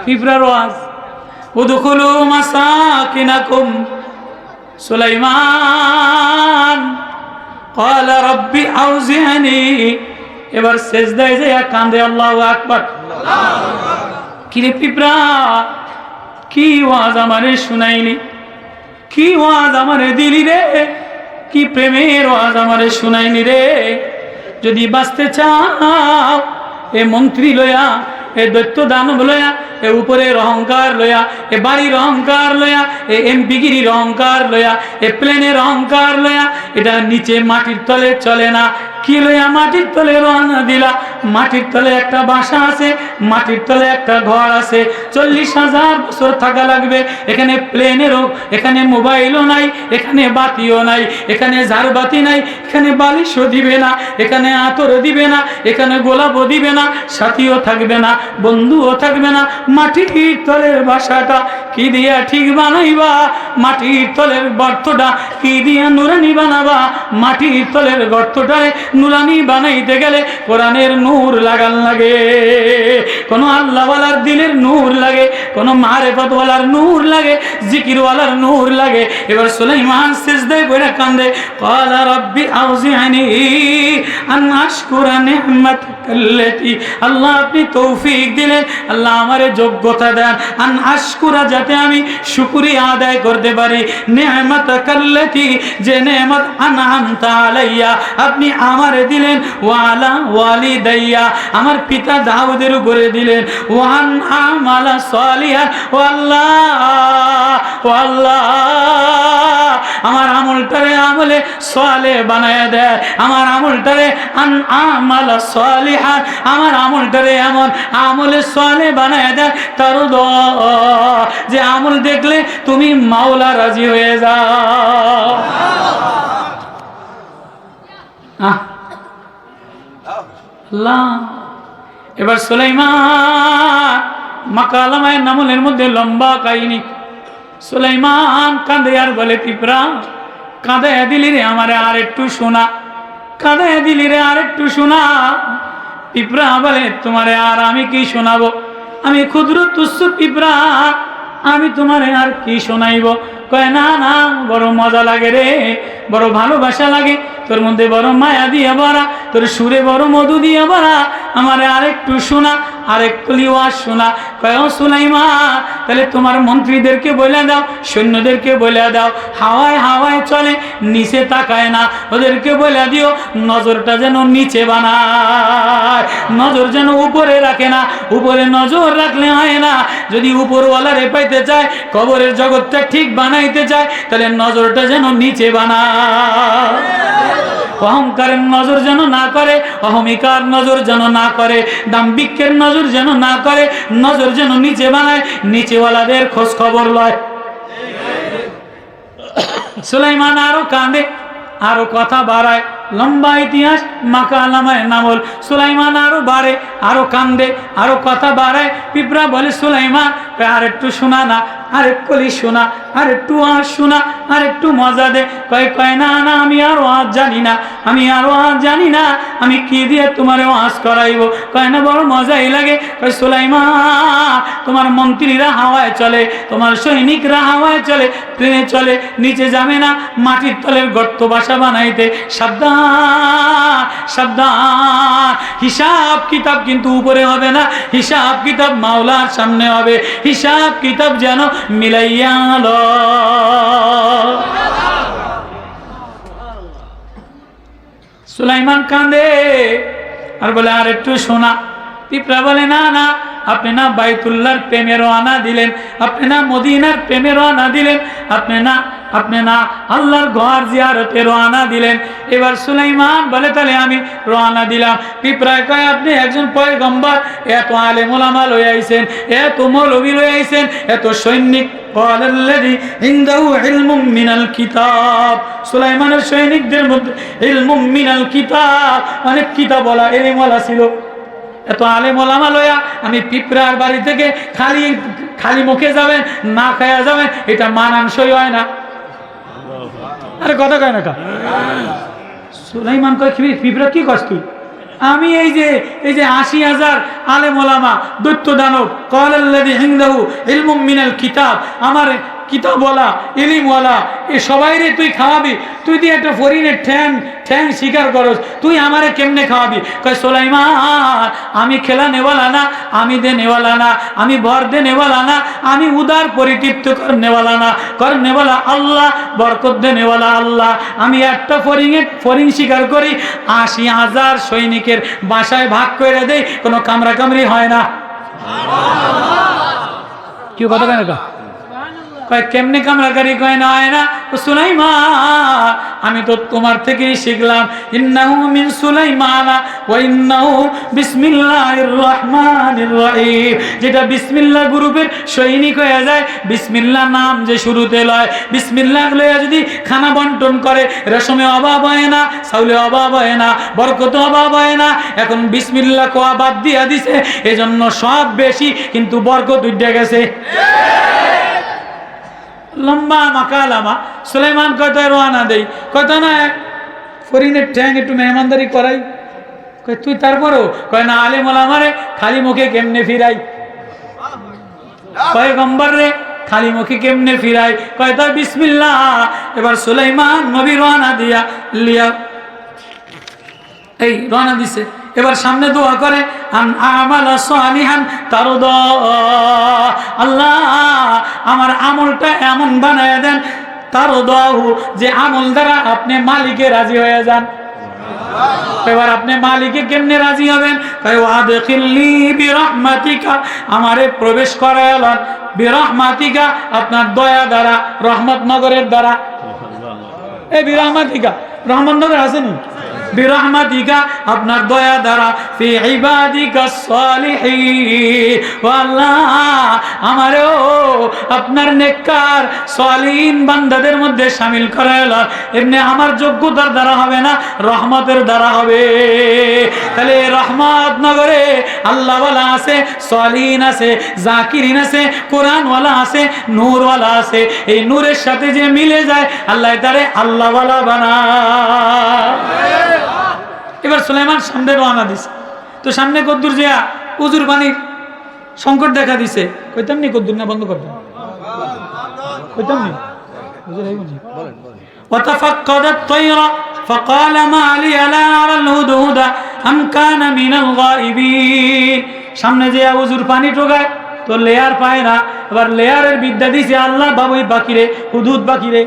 পিঁপড়ার ওয়াজ। উদখুলু মাসাকিনাকুম, সুলাইমান ক্বালা রাব্বি আউজি'নি, এবার সেজদায় যাইয়া কান্দে, আল্লাহু আকবার। কিরে পিঁপড়া, কি ওয়াজ আমারে শুনাইলি? কি ওয়াজ আমারে দিলি রে? কি প্রেমের ওয়াজ আমারে শুনাইলি রে? যদি বাঁচতে চাও এ মন্ত্রী লয়া, এ দৈত্য দানব লয়া, এ উপরের অহংকার লয়া, এ বাড়ির অহংকার লয়া, এ এমপিগিরির অহংকার লয়া, এ প্লেনের অহংকার লয়া, এটা নিচে মাটির তলে চলে না। কি লয়া মাটির তলে রওনা দিলা? মাটির তলে একটা বাসা আছে, মাটির তলে একটা ঘর আছে, 40,000 বছর থাকা লাগবে। এখানে প্লেনেরও, এখানে মোবাইলও নাই, এখানে বাতিও নাই, এখানে ঝাড়বাতি নাই, এখানে বালিশও দিবে না, এখানে আতরও দিবে না, এখানে গোলাপও দিবে না, সাথীও থাকবে না, বন্ধুও থাকবে না। মাটির তলের বাসাটা কি দিয়া ঠিক বানাইবা? মাটির তলের গর্তটা কি দিয়া নুরানি বানাবা? মাটির তলের গর্তটায় নুরানি বানাইতে গেলে কোরআনের নূর লাগান লাগে, কোন আল্লাহওয়ালার দিলের নূর লাগে, কোন মারেফতওয়ালার নূর লাগে, জিকিরওয়ালার নূর লাগে। এবার সুলাইমান সিজদায় পড়ে কান্দে, ক্বালা রাব্বি আউজি'নি আন আশকুরা নি'মাতাকাল্লাতী, আল্লাহ আপনি তৌফিক দিলেন, আল্লাহ আমারে যোগ্যতা দেন, আন আশকুরা যাতে আমি শুকরিয়া আদায় করতে পারি, নি'মাতাকাল্লাতী যে নেয়ামত আনআমতা আলাইয়া আপনি আমারে দিলেন, ওয়া আলা ওয়ালিদাইয়া আমার পিতা দাউদের উপরে দিলেন, ওয়া আন আমালা সালিহান, ও আল্লাহ আমার আমলটারে আমলে সালেহ বানায়া দেয়, আমার আমলটারে আন আমালা সালিহান আমার আমলটারে এমন আমলে সালেহ বানায়া দেয় তার যে আমল দেখলে তুমি মাওলা রাজি হয়ে যাও। আল্লাহ এবার সুলাইমান মাকালামায় নামলের মধ্যে লম্বা কাহিনী। সুলাইমান কাঁদে আর বলে, পিঁপড়া কাঁদে দিলি রে আমারে আর একটু শোনা, কাঁদে দিলি রে আর একটু শোনা। পিঁপড়া বলে, তোমারে আর আমি কি শোনাবো, আমি ক্ষুদ্র তুচ্ছ পিঁপড়া, আমি তোমারে আর কি শোনাইব। কয় না না, বড় মজা লাগে রে, বড় ভালোবাসা লাগে, তোর মধ্যে বড় মায়া দিয়ে ভরা, তোর সুরে বড় মধু দিয়ে ভরা, আমারে আরেকটু শোনা, আরেকটু ওয়াজ শোনা। কয় ও সুলাইমান, তাহলে তোমার মন্ত্রীদেরকে বলে দাও, সৈন্যদেরকে বলে দাও, হাওয়ায় হাওয়ায় চলে, নিচে তাকায় না, ওদেরকে বলে দিও নজরটা যেন নিচে বানায়, নজর যেন উপরে রাখে না, উপরে নজর রাখলে হয় না। যদি উপরওয়ালারে পাইতে চায়, কবরের জগৎটা ঠিক বানাইতে চায়, তাহলে নজরটা যেন নিচে বানায়। অহংকারের নজর যেন না করে, অহমিকার নজর যেন না করে, দাম্ভিকের নজর যেন না করে, নজর যেন নিচে বানায়, নিচেওয়ালাদের খোঁজ খবর লয়। সুলাইমান আরো কাঁদে, আরো কথা বাড়ায়, লম্বা ইতিহাস মাকালামায় নামল। সুলাইমান আরো বাড়ে, আরো কান্দে, আরো কথা বাড়ায়। পিঁপড়া বলে, সুলাইমান আর একটু শোনা না, আর একটু শোনা, আর একটু আজ শোনা, আর একটু মজা দে। কয় না না, আমি আরো আজ জানি না, আমি আরো আজ জানি না, আমি কি দিয়ে তোমার আজ করাইব। কয় না, বড় মজাই লাগে। কয় সুলাইমান, তোমার মন্ত্রীরা হাওয়ায় চলে, তোমার সৈনিকরা হাওয়ায় চলে, প্লেনে চলে, নিচে যাবে না, মাটির তলের গর্ত বাসা বানাইতে। সাবধান সাবধান, হিসাব কিতাব কিন্তু উপরে হবে না, হিসাব কিতাব মাওলার সামনে হবে, হিসাব কিতাব যেন মিলাইয়া লয়। সুলাইমান কাঁদে আর বলে, আর একটু শোনা। পিঁপড়া বলে, না না, আপনি না বাইতুল্লাহর প্রেমে রওনা দিলেন, আপনি না মদিনার প্রেমে রওনা দিলেন, আপনি না আল্লাহর ঘর জিয়ারতে রওনা দিলেন। এবার সুলাইমান বলে, তাহলে আমি রওনা দিলাম। পিঁপড়ায় কয়, আপনি একজন পয়গম্বর, এত আলেম ওলামা লই আইছেন, এত মৌলবী লই আইছেন, এত সৈনিক। ক্বালাল্লাযী ইনদাহু ইলমুম মিনাল কিতাব, সুলাইমানের সৈনিকদের মধ্যে ইলমুম মিনাল কিতাব, অনেক কিতাবওয়ালা ইলমওয়ালা ছিল। এত আলেম ওলামা লয়া আমি পিঁপড়ার বাড়ি থেকে খালি মুখে যাবেন, না খায়া যাবেন, এটা মানানসই হয় না। আরে কথা কয় না কা। সুলাইমান কয়, পিঁপড়া কি করছ তুই? আমি এই যে ৮০,০০০ আলেম ওলামা দৈত্য দানব, ক্বালাল্লাযী ইনদাহু ইলমুম মিনাল কিতাব, আমার কিতাবওয়ালা ইলিমওয়ালা, এ সবাই রে তুই খাওয়াবি? তুই দিয়ে একটা ফরিনের ঠ্যাং শিকার করস, তুই আমারে কেমনে খাওয়াবি? কয়, সুলাইমান, আমি খেলা নেওয়ালা না, আমি দে নেওয়ালা না, আমি ভর দে নেওয়ালা না, আমি উদার পরিতৃপ্ত করনেওয়ালা না, করনেওয়ালা আল্লাহ, বরকত দে নেওয়ালা আল্লাহ। আমি একটা ফরিং শিকার করি, ৮০,০০০ সৈনিকের বাসায় ভাগ করে দেই, কোনো কামরা কামড়ি হয় না। কি কথা কেন কা? কয়, কেমনে কামরাকারী? কয় না, হয় না। সুলাইমান, আমি তো তোমার থেকেই শিখলাম, ইন্নাহু মিন সুলাইমানা ওয়া ইন্নাহু বিসমিল্লাহির রহমানির রহিম। যেটা বিসমিল্লাহ গ্রুপের সৈনিক হয়ে যায়, বিসমিল্লাহ নাম যে শুরুতে লয়, বিসমিল্লাহ লইয়া যদি খানা বন্টন করে, রেশমে অভাব হয় না, চাউলে অভাব হয় না, বরকত অভাব হয় না। এখন বিসমিল্লাহ কোয়া বাদ দিয়া দিছে, এজন্য সব বেশি, কিন্তু বরকত উঠে গেছে। লম্বা মাকালামা। সুলাইমান কয়তো রওনা দেই, কয়তো না ফরিনের ঠ্যাং একটু মেহমানদারি করাই। কয়, তুই তারপরও? কয় না, আলেম ওলামারে খালি মুখে কেমনে ফিরাই, পয়গম্বর রে খালি মুখে কেমনে ফিরাই? কয়, তো বিসমিল্লাহ। এবার সুলাইমান নবী রওনা দিয়া লিয়া এই রওনা দিছে। এবার সামনে দোয়া করে আন আমালা সালিহান তারদা, আল্লাহ আমার আমলটা এমন বানায় দেন তারদাহু, যে আমল দ্বারা আপনি মালিকে রাজি হয়ে যান। এবার আপনি মালিকে কেমনে রাজি হবেন? ওয়াদখিলনি বিরহমাতিকা, আমারে প্রবেশ করায়ালান বিরহমাতিকা, আপনার দয়া দ্বারা, রহমতনগরের দ্বারা। এই বিরহমাতিকা রহমতনগর আসেনি? বিরহমাতিকা, আপনার দয়া দ্বারা, ফি ইবাদিকা সালিহিন, ও আল্লাহ আমারও আপনার নেককার সালিহিন বান্দাদের মধ্যে শামিল করায়ালান। এমনি আমার যোগ্যতার দ্বারা হবে না, রহমতের দ্বারা হবে। তাহলে রহমতনগরে আল্লাহওয়ালা আছে, সালিহিন আছে, জাকিরিন আছে, কোরআনওয়ালা আছে, নূরওয়ালা আছে। এই নূরের সাথে যে মিলে যায় আল্লাহ তারে আল্লাহওয়ালা বানায়। এবার সুলাইমান সামনে রওনা দিছে। তো সামনে কদ্দুর জিয়া উজুর পানির সংকট দেখা দিছে। কইতাম নি কদ্দুর না বন্ধ করতাম, কইতাম নি হুজুর এই বুঝি বলেন বলেন। ওয়াতাফাক্কাদাত তায়রা ফাকালা মা লি লা আরা আল হুদহুদা আম কানা মিনাল গায়িবিন। সামনে জিয়া উজুর পানি টোকায় তো লেয়ার পায় না। এবার লেয়ারের বিদ্যা দিছে আল্লাহ, বাবুই পাখিরে, হুদহুদ পাখিরে।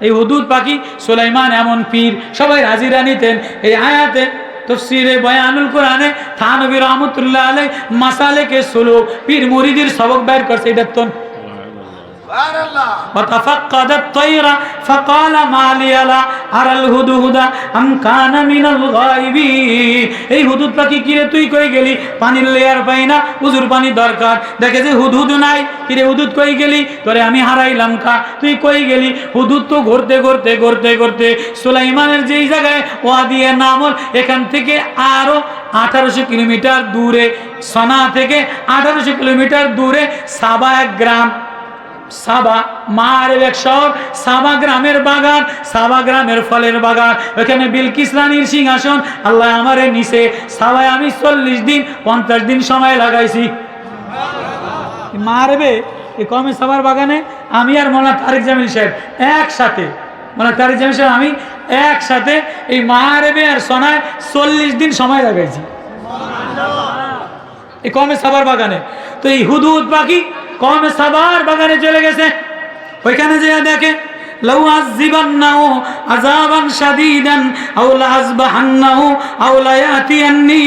এই হুদহুদ পাখি সুলাইমান এমন পীর, সবাই হাজিরা নিতেন। এই আয়াতে তাফসীরে বয়ানুল কোরআনে থানবী রহমাতুল্লাহ আলাইহি মাসালেকে সুলুক পীর মুরিদের সবক বের করছে। এটা তো সুবহানাল্লাহ। ওয়াতাফাক্কাদাত তায়রা ফাকালা মা লি লা আরা আল হুদহুদা আম কানা মিনাল গায়িবিন। এই হুদহুদ পাখি কিরে তুই কই গেলি? পানির লেয়ার পাই না, উজুর পানি দরকার। দেখে যে হুদহুদ নাই, কিরে হুদহুদ কই গেলি? তোরে আমি হারাইলাম কা, তুই কই গেলি? হুদহুদ তো ঘুরতে ঘুরতে ঘুরতে ঘুরতে সুলাইমানের যেই জায়গায় ওয়াদিয়ে নামল, এখান থেকে আরো 1800 কিলোমিটার দূরে, সনা থেকে 1800 কিলোমিটার দূরে সাবা এক গ্রাম, সাবা মারের এক শহর, সাবা গ্রামের বাগান, সাবা গ্রামের ফলের বাগান। ওখানে বিলকিস রানীর সিংহাসন আল্লাহ আমারে নিছে। সাবায় আমি 40 দিন 50 দিন সময় লাগাইছি। মারবে এই কমে সাবার বাগানে আমি আর মৌলানা তারেক জামিল সাহেব একসাথে, মৌলানা তারেক জামিল সাহেব আমি একসাথে এই মারবে আর সোনায় 40 দিন সময় লাগাইছি এই কমে সাবার বাগানে। তো এই হুদহুদ পাখি কমে সাবার বাগানে চলে গেছে। ওইখানে যে দেখে লাউ আযিবান্নাহু আযাবান শাদীদান আও লাযবাহান্নাহু আও লায়াতিয়ান্নি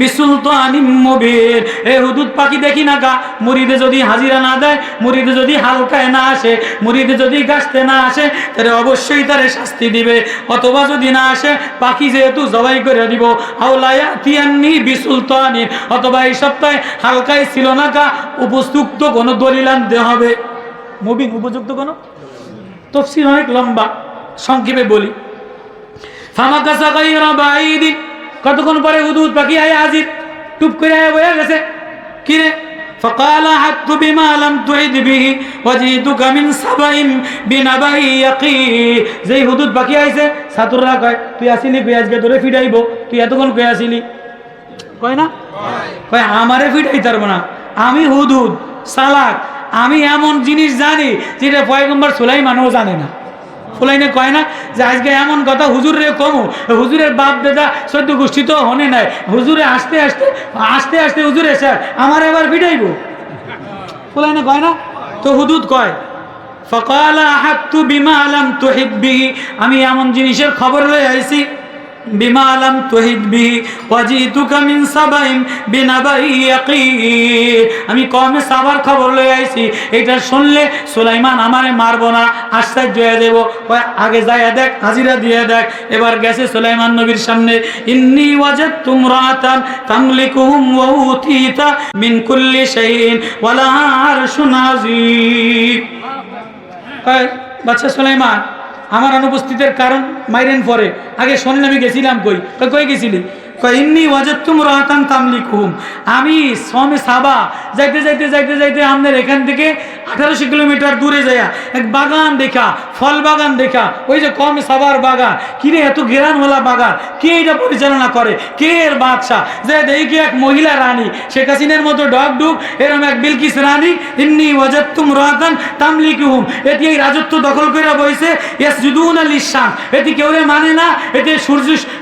বিসুলতানিম মুবিন। এই হুদহুদ পাখি দেখি না গা, মুরিদে যদি হাজিরা না দেয়, মুরিদে যদি হালকায় না আসে, মুরিদে যদি গাছতে না আসে, তাহলে অবশ্যই তারে শাস্তি দিবে। অথবা যদি না আসে, পাখি যেহেতু জবাই করে দিব। আও লায়াতিয়ান্নি বিসুলতানিন, অথবা এই সপ্তাহে হালকায় ছিল না গা, উপযুক্ত কোনো দলিল আনতে হবে। মুবিন উপযুক্ত কোনো তফসির অনেক লম্বা, সংক্ষেপে বলি। ফামাকাসা গায়রা বাইদিন, কতক্ষণ পরে হুদহুদ পাখি আয় হাজির, টুপ করে আয় বয়ে গেছে। কিরে? ফাকালা হাতু বিমা লাম তুইদ বিহি ওয়াজিতুকা মিন সাবাইন বিনাবাই ইয়াকিন। যেই হুদহুদ পাখি আইছে, ছাত্ররা কয় তুই আসিলি কই, আজকে তোরে ফিডাইবো, তুই এতক্ষণ কই আসিলি? কয় না, কয় আমারে ফিডাইতে পারবো না, আমি হুদহুদ সালাক, আমি এমন জিনিস জানি যেটা পয়গম্বর সুলাইমানও জানে না। ফুলাইনে কয় না যে আজকে এমন কথা হুজুরে কমু, হুজুরের বাপ দাদা 14 গোষ্ঠী তো হনে নাই, হুজুরে আসতে আসতে আসতে আসতে হুজুরে স্যার আমার এবার ফিটাইব। ফুলাইনে কয় না? তো হুদহুদ কয় ফাকালা আহাতু বিমা লাম তুহিদ বিহি, আমি এমন জিনিসের খবর লয়ে আইছি বিমা লাম তুহিদ বিহি ওয়াজিতুকা মিন সাবাইন বিনাবাই ইয়াকিন। আমি কমে সাবার খবর লয়ে আইছি, এটা শুনলে সুলাইমান আমারে মারবো না, আশ্চর্য হয়ে দেব। আগে যাইয়া দেখ, হাজিরা দিয়ে দেখ। এবার গেছে সুলাইমান নবীর সামনে। ইন্নী ওয়াজাদতু ইমরাআতান তামলিকুহুম ওয়া উতিতা মিন কুল্লি শাইইন ওয়া লাহা আরশুন আযীম। বাদশা সুলাইমান আমার অনুপস্থিতির কারণ মাইরেন পরে, আগে শোনেন আমি গেছিলাম কই? কই গেছিলি? ইন্নী ওয়াজাদতুম রাতান তামলিকুহুম, আমি সমে সাবা যাইতে যাইতে যাইতে যাইতে আমাদের এখান থেকে 1800 কিলোমিটার দূরে যাইয়া এক বাগান দেখা, ফল বাগান দেখা, ওই যে কমে সাবার বাগান, কিরে এত ঘেরানওয়ালা বাগান, কে এটা পরিচালনা করে, কে এর বাদশা? যে দেখি এক মহিলা রানী, শেখ হাসিনার মতো ডগ ডুগ এরকম এক বিলকিস রানী, ইন্নী ওয়াজাদতুম রাতান তামলিকুহুম, এটি এই রাজত্ব দখল করে বইছে, ইয়াসজুদুনা লিশাম, এটি কেউ মানে না, এতে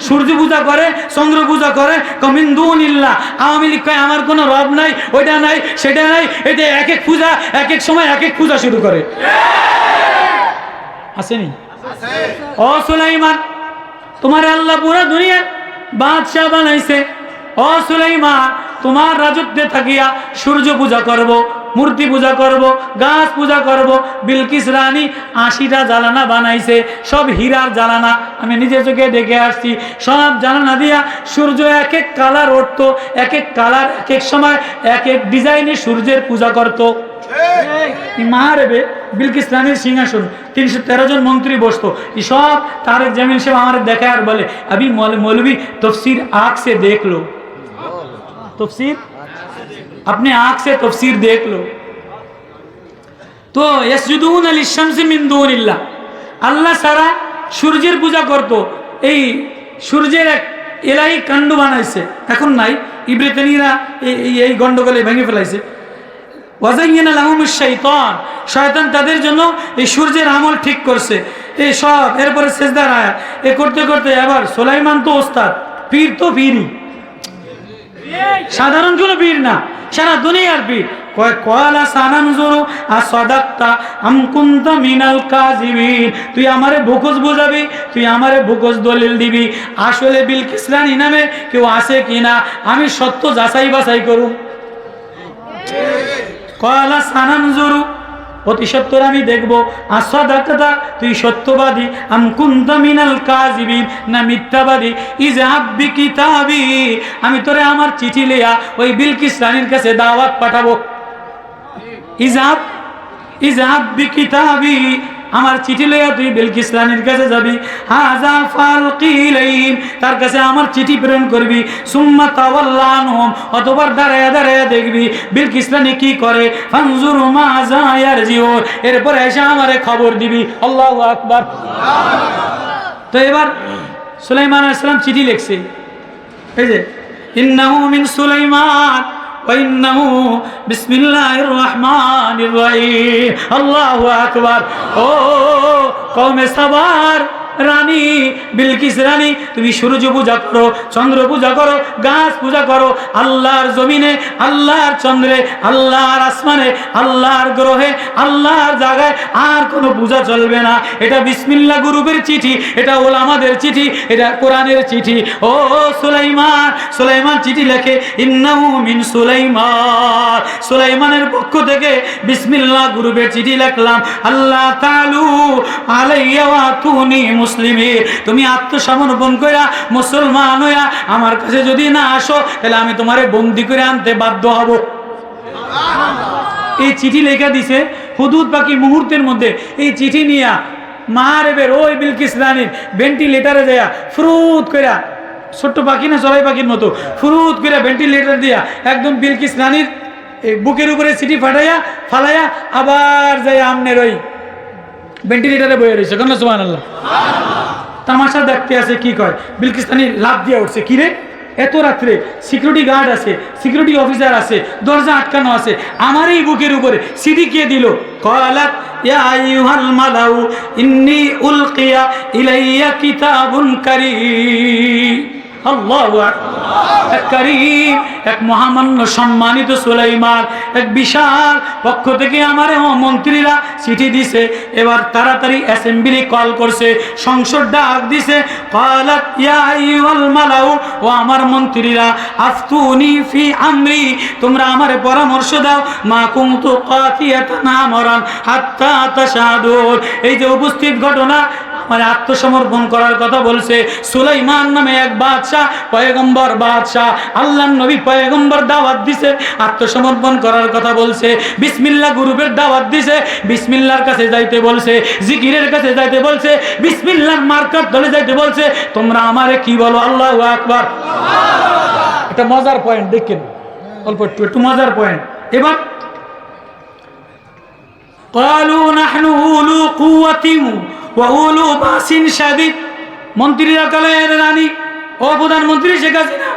সূর্য পূজা করে, চন্দ্র পূজা করে, মিন দুনিল্লাহ। আওয়ামী লীগ কয় আমার কোনো রব নাই, ওইটা নাই, সেটা নাই, এতে এক এক পূজা এক এক সময় এক এক পূজা শুরু করে। আসেনি? ও সুলাইমান, তোমার আল্লাহ পুরো দুনিয়ার বাদশাহ বানাইছে। ও সুলাইমান, তোমার রাজত্বে থাকিয়া সূর্য পূজা করব, মূর্তি পূজা করব, গাছ পূজা করব। বিলকিস রানী 80টা জ্বালানা বানাইছে, সব হীরার জ্বালানা, আমি নিজের চোখে দেখে আসছি। সব জ্বালানা দিয়া সূর্য এক এক কালার উঠতো, এক এক কালার এক এক সময় এক এক ডিজাইনে সূর্যের পূজা করতো। মারবে বিলকিস রানীর সিংহাসন 313 জন মন্ত্রী বসতো, সব তারেক জামিল সাহেব আমার দেখায় আর বলে, আবি মৌলवी तफसीर आँख से देख लो, तफसीर अपने आँख से तफसीर देख लो। तो यसजुदूना लिश्शम्सि मिन दूनिल्लाह, আল্লাহ সারা সূর্যের পূজা করতো। এই সূর্যের এক এলাহি কাণ্ড বানাইছে, এখন নাই, ইব্রিতানিরা এই গন্ডগোলে ভেঙে ফেলাইছে। ওয়াজাইয়ানা লাহুমুশ শাইতান, শয়তান তাদের জন্য এই সূর্যের আমল ঠিক করছে। এই সব এরপরে সেজদার আয়াত এ করতে করতে এবার সুলাইমান তো ওস্তাদ, পীর তো পীরই, সাধারণ কোনো পীর না, সারা দুনিয়ার পীর। কয়লা সানানজুরু আসাদাক্তা আম কুনতা মিনাল কাযিবিন, তুই আমারে বুকস বুঝাবি, তুই আমারে বুকস দলিল দিবি, আসলে বিলকিস রানী নামে কেউ আছে কিনা আমি সত্য যাচাই বাছাই করুম। কয়লা সানানজুরু, অতি সত্তর আমি দেখবো, আসাদাক্তা তুই সত্যবাদী, আম কুনতা মিনাল কাযিবিন না মিথ্যাবাদী, ইযহাব বিকিতাবি, আমি তোরে আমার চিঠি লিয়া ওই বিলকিস রানীর কাছে দাওয়াত পাঠাবো। ইযহাব বিকিতাবি, আমার চিঠি লইয়া তুই বিলকিস রানীর কাছে যাবি, হাযা ফালকিলাইহিম, তার কাছে আমার চিঠি প্রেরণ করবি, সুম্মা তাওয়াল্লা আনহুম, অতঃপর দাঁড়ায়া দাঁড়ায়া দেখবি বিলকিস রানী কি করে, ফানজুর মাযা ইয়ারজিউন, এরপর এসে আমারে খবর দিবি। আল্লাহু আকবার। তো এবার সুলাইমান আলাইহিস সালাম চিঠি লিখছে, এই যে ইন্নাহু মিন সুলাইমান ওয়াইন্নাহু বিসমিল্লাহির রহমানির রহিম। আল্লাহু আকবার। ও কওমে সাবার রানী বিলকিস রানী, তুমি সূর্য পূজা করো, চন্দ্র পূজা করো, গাছ পূজা করো, আল্লাহর জমিনে, আল্লাহর চন্দ্রে, আল্লাহর আসমানে, আল্লাহর গ্রহে, আল্লাহর জায়গায় আর কোনো পূজা চলবে না। এটা বিসমিল্লাহ গ্রুপের চিঠি, এটা ওলামাদের চিঠি, এটা কোরআনের চিঠি। ও সুলাইমান চিঠি লেখে, ইন্নাহু মিন সুলাইমান, সুলাইমানের পক্ষ থেকে বিসমিল্লাহ গ্রুপের চিঠি লিখলাম, আল্লাহ তাআলু আলাইয়া ওয়া তুনি মুসলিমিন, তুমি আত্মসমর্পণ কইরা মুসলমান হইয়া আমার কাছে যদি না আসো তাহলে আমি তোমারে বন্দী করে আনতে বাধ্য হব। এই চিঠি লেখা দিছে, হুদুদ বাকি মুহূর্তের মধ্যে এই চিঠি নিয়া মারেবের ওই বিলকিস রানীর ভেন্টিলেটারে দেয়া ফ্রুত কইরা, ছোট্ট পাখি না চড়াই পাখির মতো ফ্রুত কইরা ভেন্টিলেটার দিয়া একদম বিলকিস রানীর বুকের উপরে চিঠি ফালাইয়া আবার যায় আমনের ওই ভেন্টিলেটারে বয়ে রয়েছে। কেন সুবহানাল্লাহ। তামাশা দেখতে আছে, কি কয় বিলকিস রানী লাফ দিয়ে উঠছে, কিরে এত রাত্রে সিকিউরিটি গার্ড আছে, সিকিউরিটি অফিসার আছে, দরজা আটকানো আছে, আমার এই বুকের উপরে সিডি কে দিল? ক্বালাত ইয়া আইয়ুহাল মালাউ ইন্নী উলকিয়া ইলাইয়া কিতাবুন কারীম। আল্লাহু আকবার। কারীম, এক মহামান্য সম্মানিত সুলাইমান, এক বিশাল পক্ষ থেকে আমার মন্ত্রীরা চিঠি দিছে। এবার তাড়াতাড়ি অ্যাসেম্বলি কল করছে, সংসদ ডাক দিছে। ক্বালাত ইয়া আইয়ুহাল মালাউ, ও আমার মন্ত্রীরা, আফতুনি ফি আমরি, তোমরা আমারে পরামর্শ দাও, মা কুনতু কাতিয়াতান আমরান হাত্তা তাশহাদুন। এই যে উপস্থিত ঘটনা, মানে আত্মসমর্পণ করার কথা বলছে। সুলাইমান নামে এক বাদশাহ, পয়গম্বর বাদশাহ, আল্লাহর নবী পয়গম্বর দাওয়াত দিছে, আত্মসমর্পণ করার কথা বলছে, বিসমিল্লাহ গ্রুপের দাওয়াত দিছে, বিসমিল্লাহর কাছে যাইতে বলছে, জিকিরের কাছে যাইতে বলছে, বিসমিল্লাহর মার্কার দলে যাইতে বলছে। তোমরা আমারে কি বলো? আল্লাহু আকবার। একটা মজার পয়েন্ট দেখেন, অল্প একটু মজার পয়েন্ট। এবার قالوا نحن أولو قوة وأولو بأس شديد, মন্ত্রীরা কলে রানী ও প্রধানমন্ত্রী শেখ হাসিনা,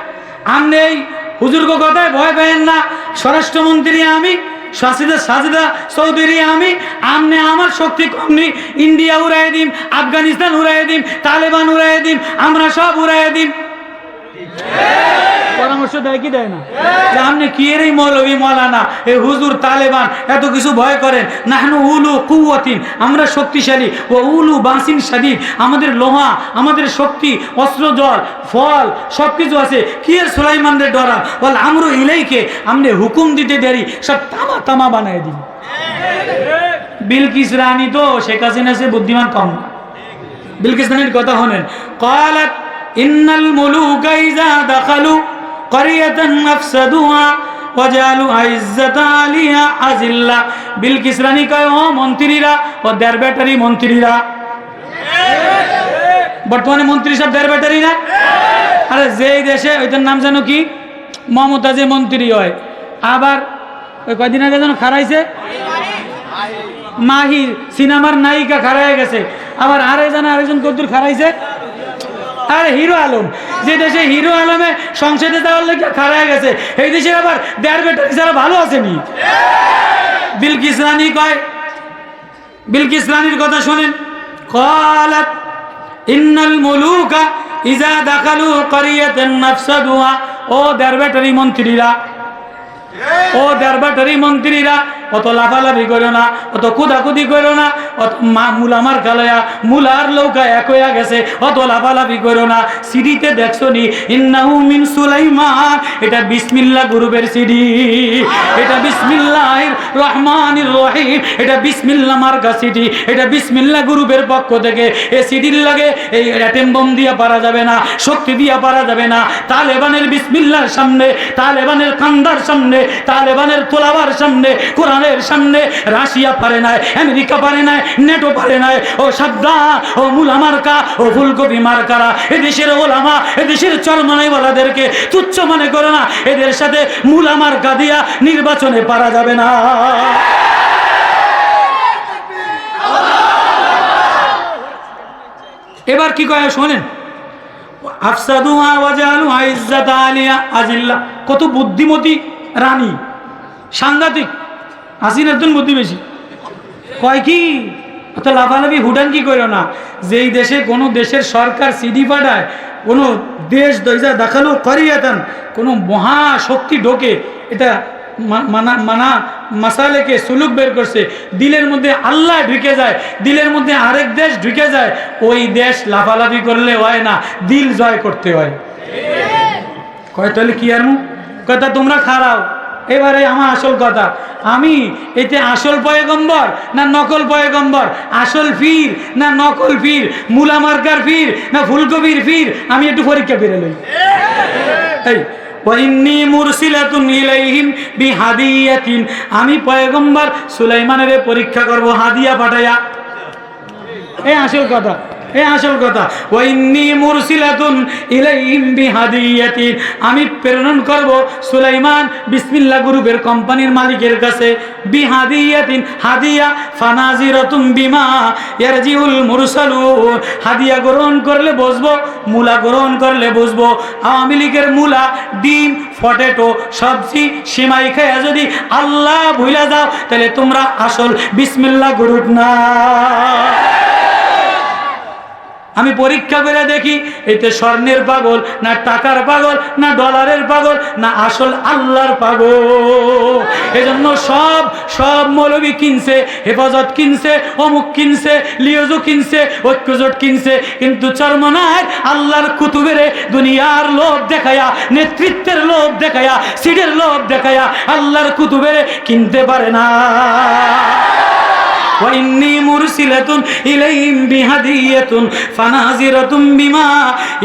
আপনি এই হুজুরকে কথায় ভয় পেয়েন না, স্বরাষ্ট্রমন্ত্রী আমি, সাজিদা চৌধুরী আমি, আমনে আমার শক্তি কম নেই, ইন্ডিয়া উড়াই দিম, আফগানিস্তান উড়াই দিম, তালেবান উড়াই দিম, আমরা সব উড়াই দিম। পরামর্শ দেয় কি দেয় না? আপনি কি এর মৌলবী মৌলানা, এই হুজুর তালেবান এত কিছু ভয় করেন। নাহনু উলু কুওয়াতিন, আমরা শক্তিশালী, ও উলু বাসিন শাদীদ, আমাদের লোহা, আমাদের শক্তি, অস্ত্র, জল, ফল সবকিছু আছে। কি এর সুলাইমানের ডরা বল আমরু ইলাইকে, আমনে হুকুম দিতে দেরি সব তামা তামা বানায় দিন। বিলকিস রানী তো শেখ হাসিনা সে বুদ্ধিমান কম না। বিলকিস রানীর কথা শোনেন, ক্বালাত ইন্নাল মুলুকা ইযা দাখালু ক্বরিয়াতান আফসাদুহা ওয়াজালু আইজ্জাতা আলিহা আজিল্লা। বিলকিস রানী কয়, ও মন্ত্রীরা, ও দেড় ব্যাটারি মন্ত্রীরা, বর্তমানে মন্ত্রী সব দেড় ব্যাটারি না? আরে যেই দেশে ওইটার নাম জানো কি, মমতা যে মন্ত্রী হয়, আবার ওই কয়দিন আগে যেন খারাইছে মাহি সিনেমার নায়িকা খারাই গেছে, আবার আরেকজন কদ্দুর খারাইছে, আরে হিরো আলম, যে দেশে হিরো আলমে সংসদে যাওয়ার লেগে খারাই গেছে, এই দেশে আবার দেড় ব্যাটারি যারা ভালো আসেনি। বিলকিস রানী কয়, বিলকিস রানীর কথা শোনেন, ক্বালাত ইন্নাল মুলুকা ইযা দাখালু ক্বরিয়াতান আফসাদুহা, ও দেড় ব্যাটারি মন্ত্রীরা, ও দেড় ব্যাটারি মন্ত্রীরা, অত লাফালাফি করো না, অত কুদাকুদি করো না, অত মুলামার কালয়া মুলার লৌকা এক হইয়া গেছে, অত লাফালাফি করো না। সিডিতে দেখছো নি ইন্নাহু মিন সুলাইমান, এটা বিসমিল্লাহ গ্রুপের সিডি, এটা বিসমিল্লাহির রহমানির রহিম, এটা বিসমিল্লাহ মার্কা সিডি, এটা বিসমিল্লাহ গ্রুপের পক্ষ থেকে। এ সিডির লাগে এই অ্যাটেম বোম দিয়া পারা যাবে না, শক্তি দিয়া পারা যাবে না। তালেবানের বিসমিল্লাহর সামনে, তালেবানের কান্দার সামনে, তালেবানের তোলাবার সামনে, কোরআনের সামনে রাশিয়া পারে নাই, আমেরিকা পারে নাই, নেটো পারে নাই। ও সাবধান, ও মুলা মার্কা, ও ফুলকপি মার্কারা, এদেশের ওলামা, এদেশের চরমনাইওয়ালাদেরকে তুচ্ছ মনে করো না, এদের সাথে মুলা মার্কা দিয়া নির্বাচনে পারা যাবে না। এবার কি কয় শোনেন, আফসাদুহা ওয়াজালু আইজ্জাতা আলিয়া আজিল্লা, কত বুদ্ধিমতী রানী, সাংঘাতিক। হাসিনার জন্য বুদ্ধি বেশি। কয় কি অত লাফালাফি হুডান কি করো না, যেই দেশে কোনো দেশের সরকার সিডি পাঠায়, কোনো দেশ দইজা দেখালো করিয়াতান, কোনো মহাশক্তি ঢোকে, এটা মানা মাসালেকে সুলুক বের করছে, দিলের মধ্যে আল্লাহ ঢুকে যায়, দিলের মধ্যে আরেক দেশ ঢুকে যায়, ওই দেশ লাফালাফি করলে হয় না, দিল জয় করতে হয়। কয় তাহলে কি আর কথা তোমরা খারাও। এবারে আমার আসল কথা, আমি এতে আসল পয়গম্বর না নকল পয়গম্বর, আসল ফির না নকল ফির, মুলা মার্কার ফির না ফুলকপির ফির, আমি একটু পরীক্ষা করে লই। এই ওয়াইন্নী মুরসিলাতুন ইলাইহিম বিহাদিয়াতিন, আমি পয়গম্বর সুলাইমানের পরীক্ষা করব হাদিয়া পাঠায়া। এই আসল কথা, এই আসল কথা। ওয়াইন্নী মুরসিলাতুন ইলাইহিম বিহাদিয়াতিন, আমি প্রেরণ করব সুলাইমান বিসমিল্লাহ গ্রুপের কোম্পানির মালিকের কাছে। বিহাদিয়াতিন, হাদিয়া, ফানাজিরাতুম বিমা ইয়ারজিউল মুরসালুন, হাদিয়া গ্রহণ করলে বসবো, মূলা গ্রহণ করলে বসবো। আওয়ামী লীগের মূলা, ডিম, পটেটো, সবজি, সেমাই খায়া যদি আল্লাহ ভুলে যাও, তাহলে তোমরা আসল বিসমিল্লাহ গ্রুপ না। আমি পরীক্ষা করে দেখি এতে স্বর্ণের পাগল না টাকার পাগল না ডলারের পাগল না আসল আল্লাহর পাগল। এজন্য সব মৌলবি কিনছে, হেফাজত কিনছে, অমুক কিনছে, লিওজো কিনছে, ঐক্যজোট কিনছে, কিন্তু চরমনায় আল্লাহর কুতুবেরে দুনিয়ার লোভ দেখায়া, নেতৃত্বের লোভ দেখায়া, সিটের লোভ দেখায়া আল্লাহর কুতুবেরে কিনতে পারে না। ওয়াইন্নী মুরসিলাতুন ইলাইহিম বিহাদিয়াতুন ফানাজিরাতুম বিমা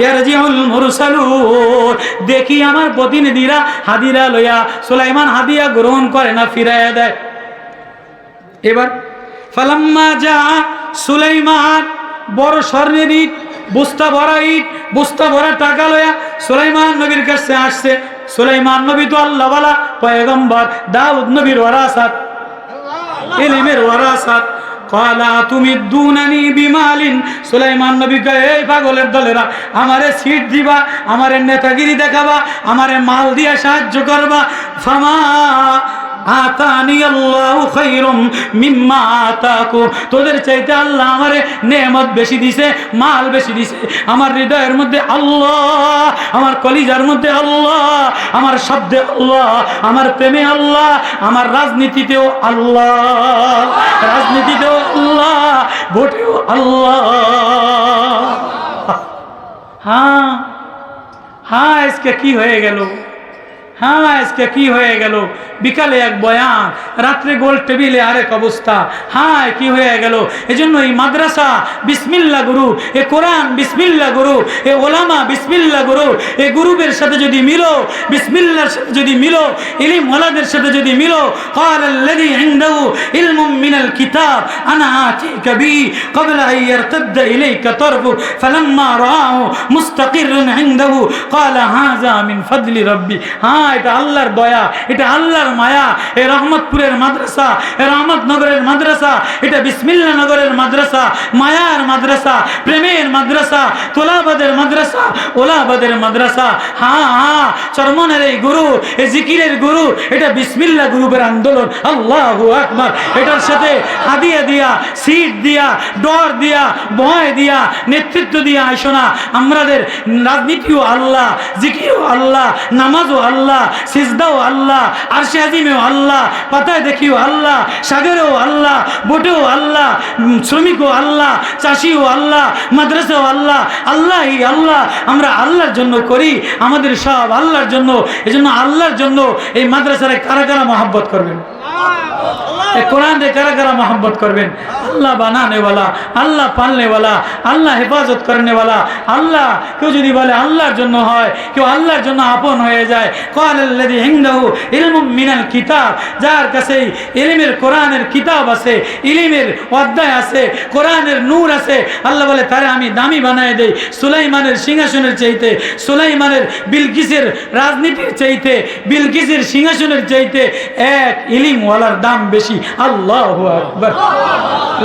ইয়ারজিউল মুরসালুন, দেখি আমার প্রতিনিধিরা হাদিয়া লইয়া, সুলাইমান হাদিয়া গ্রহণ করে না, ফিরাইয়া দেয়। এবার ফালাম্মা জা সুলাইমান, বড় স্বর্ণের ইট, বস্তা ভরা ইট, বস্তা ভরা টাকা লইয়া সুলাইমান নবীর কাছে আসছে। সুলাইমান নবী তো আল্লাহওয়ালা পয়গম্বর, দাউদ নবীর ওয়ারাসাত, ইলমের ওয়ারাসাত। কালা তুমিদ্দুনানি বিমালিন, সুলাইমান নবী কয় এই পাগলের দলেরা আমারে সিট দিবা, আমারে নেতাগিরি দেখাবা, আমারে মাল দিয়ে সাহায্য করবা। ফামা আতানি আল্লাহু খায়রুম মিম্মা আতাকু, তোদের চাইতে আল্লাহ আমারে নেয়ামত বেশি দিছে, মাল বেশি দিছে। আমার হৃদয়ের মধ্যে আল্লাহ, আমার কলিজার মধ্যে আল্লাহ, আমার শব্দে আল্লাহ, আমার প্রেমে আল্লাহ, আমার রাজনীতিতেও আল্লাহ, রাজনীতিতেও আল্লাহ, ভোটেও আল্লাহ। হ্যাঁ হ্যাঁ, আজকে কি হয়ে গেল? হ্যাঁ আজকে কি হয়ে গেল? বিকালে এক বয়ান, রাত্রে গোল টেবিলে আরেক অবস্থা। হ্যাঁ কি হয়ে গেল? এজন্য এই মাদ্রাসা বিসমিল্লাহ গুরু, এ কোরআন বিসমিল্লাহ গুরু, এ ওলামা বিসমিল্লাহ গুরু, এ গুরুদের সাথে যদি মিলো, বিসমিল্লাহর সাথে যদি মিলো, ইলম ওয়ালাদের সাথে যদি মিলো, قال الذي عنده علم من الكتاب انا اتيك به قبل ان يرتد اليك طرفك فلما رآه مستقرا عنده قال هذا من فضل ربي। হ্যাঁ এটা আল্লাহর দয়া, এটা আল্লাহর মায়া। এই রহমতপুরের মাদ্রাসা, এই রহমতনগরের মাদ্রাসা, এটা বিসমিল্লাহ নগরের মাদ্রাসা, মায়ার মাদ্রাসা, প্রেমের মাদ্রাসা, তোলাবাদের মাদ্রাসা, ওলাবাদের মাদ্রাসা। হ্যাঁ হ্যাঁ, চরমনের এই গুরু, এই জিকিরের গুরু, এটা বিসমিল্লাহ গ্রুপের আন্দোলন। আল্লাহু আকবার। এটার সাথে হাদিয়া দিয়া, সিট দিয়া, ডর দিয়া, ভয় দিয়া, নেতৃত্ব দিয়া আইসো না। আমাদের রাজনীতিও আল্লাহ, জিকিরও আল্লাহ, নামাজও আল্লাহ, সিজদাও আল্লাহ, আরশে আজিমেও আল্লাহ, পাতায় দেখিও আল্লাহ, সাগরেও আল্লাহ, বোটেও আল্লাহ, শ্রমিকও আল্লাহ, চাষিও আল্লাহ, মাদ্রাসাও আল্লাহ। আল্লাহই আল্লাহ, আমরা আল্লাহর জন্য করি, আমাদের সব আল্লাহর জন্য। এজন্য আল্লাহর জন্য এই মাদ্রাসারে কারা কারা মহব্বত করবেন? কোরআন রে কারা কারা মহব্বত করবেন? আল্লাহ বানানে ওয়ালা, আল্লাহ পালনে ওয়ালা, আল্লাহ হেফাজত করনে ওয়ালা। আল্লাহ কেউ যদি বলে আল্লাহর জন্য হয়, কেউ আল্লাহর জন্য আপন হয়ে যায়। ক্বালাল্লাযী ইনদাহু ইলমুম মিনাল কিতাব, যার কাছে ইলমের কোরআনের কিতাব আছে, ইলমের অধ্যায় আছে, কোরআনের নূর আছে, আল্লাহ বলে তারে আমি দামি বানায় দেই। সুলাইমানের সিংহাসনের চাইতে, সুলাইমানের বিলকিসের রাজনীতির চাইতে, বিলকিসের সিংহাসনের চাইতে এক ইলমওয়ালার দাম বেশি। আল্লাহু আকবার।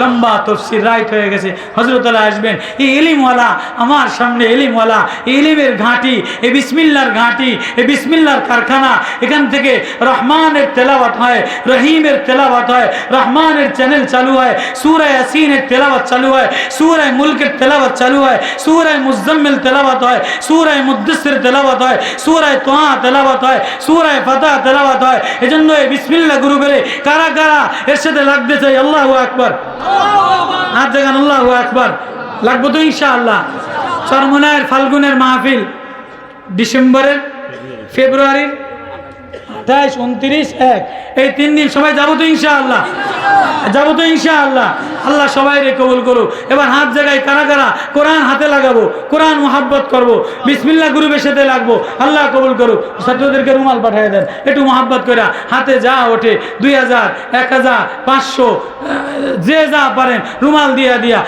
লম্বা তাফসীর রাইট হয়ে গেছে, হযরত আলী আসবেন। এই ইলমওয়ালা আমার সামনে, ইলমওয়ালা, ইলমের ঘাঁটি, এই বিসমিল্লাহর ঘাঁটি, এই বিসমিল্লাহর কারখানা। এখান থেকে রহমানের তেলাওয়াত হয়, রহিমের তেলাওয়াত হয়, রহমানের চ্যানেল চালু হয়, সূরা ইয়াসিনের তেলাওয়াত চালু হয়, সূরা মুলকের তেলাওয়াত চালু হয়, সূরা মুজাম্মিল তেলাওয়াত হয়, সূরা মুদ্দাসসির তেলাওয়াত হয়, সূরা তোহা তেলাওয়াত হয়, সূরা ফাতিহা তেলাওয়াত হয়। এজন্য এই বিসমিল্লাহ গুরু বলে কারা কারা এর সাথে লাগতে চাই? আল্লাহু আকবার। হাত দেখান, আল্লাহু আকবার। লাগবো তো ইনশাআল্লাহ। চরমনায়ের ফাল্গুনের মাহফিল ডিসেম্বরের, ফেব্রুয়ারির 28, 29, 1 এই 3 দিন সবাই যাবো তো ইনশাআল্লাহ? যাবো তো ইনশাআল্লাহ? আল্লাহ সবাই রে কবুল করো। এবার হাত জায়গায় কারা কারা কোরআন হাতে লাগাবো, কোরআন মোহাব্বত করবো, বিসমিল্লাহ গ্রুপের সাথে লাগবো। আল্লাহ কবুল করো। ছাত্রদেরকে রুমাল পাঠিয়ে দেন, একটু মোহাব্বত করে হাতে যা ওঠে, 2000, 1000, 500, যে যা পারেন রুমাল দিয়া দিয়া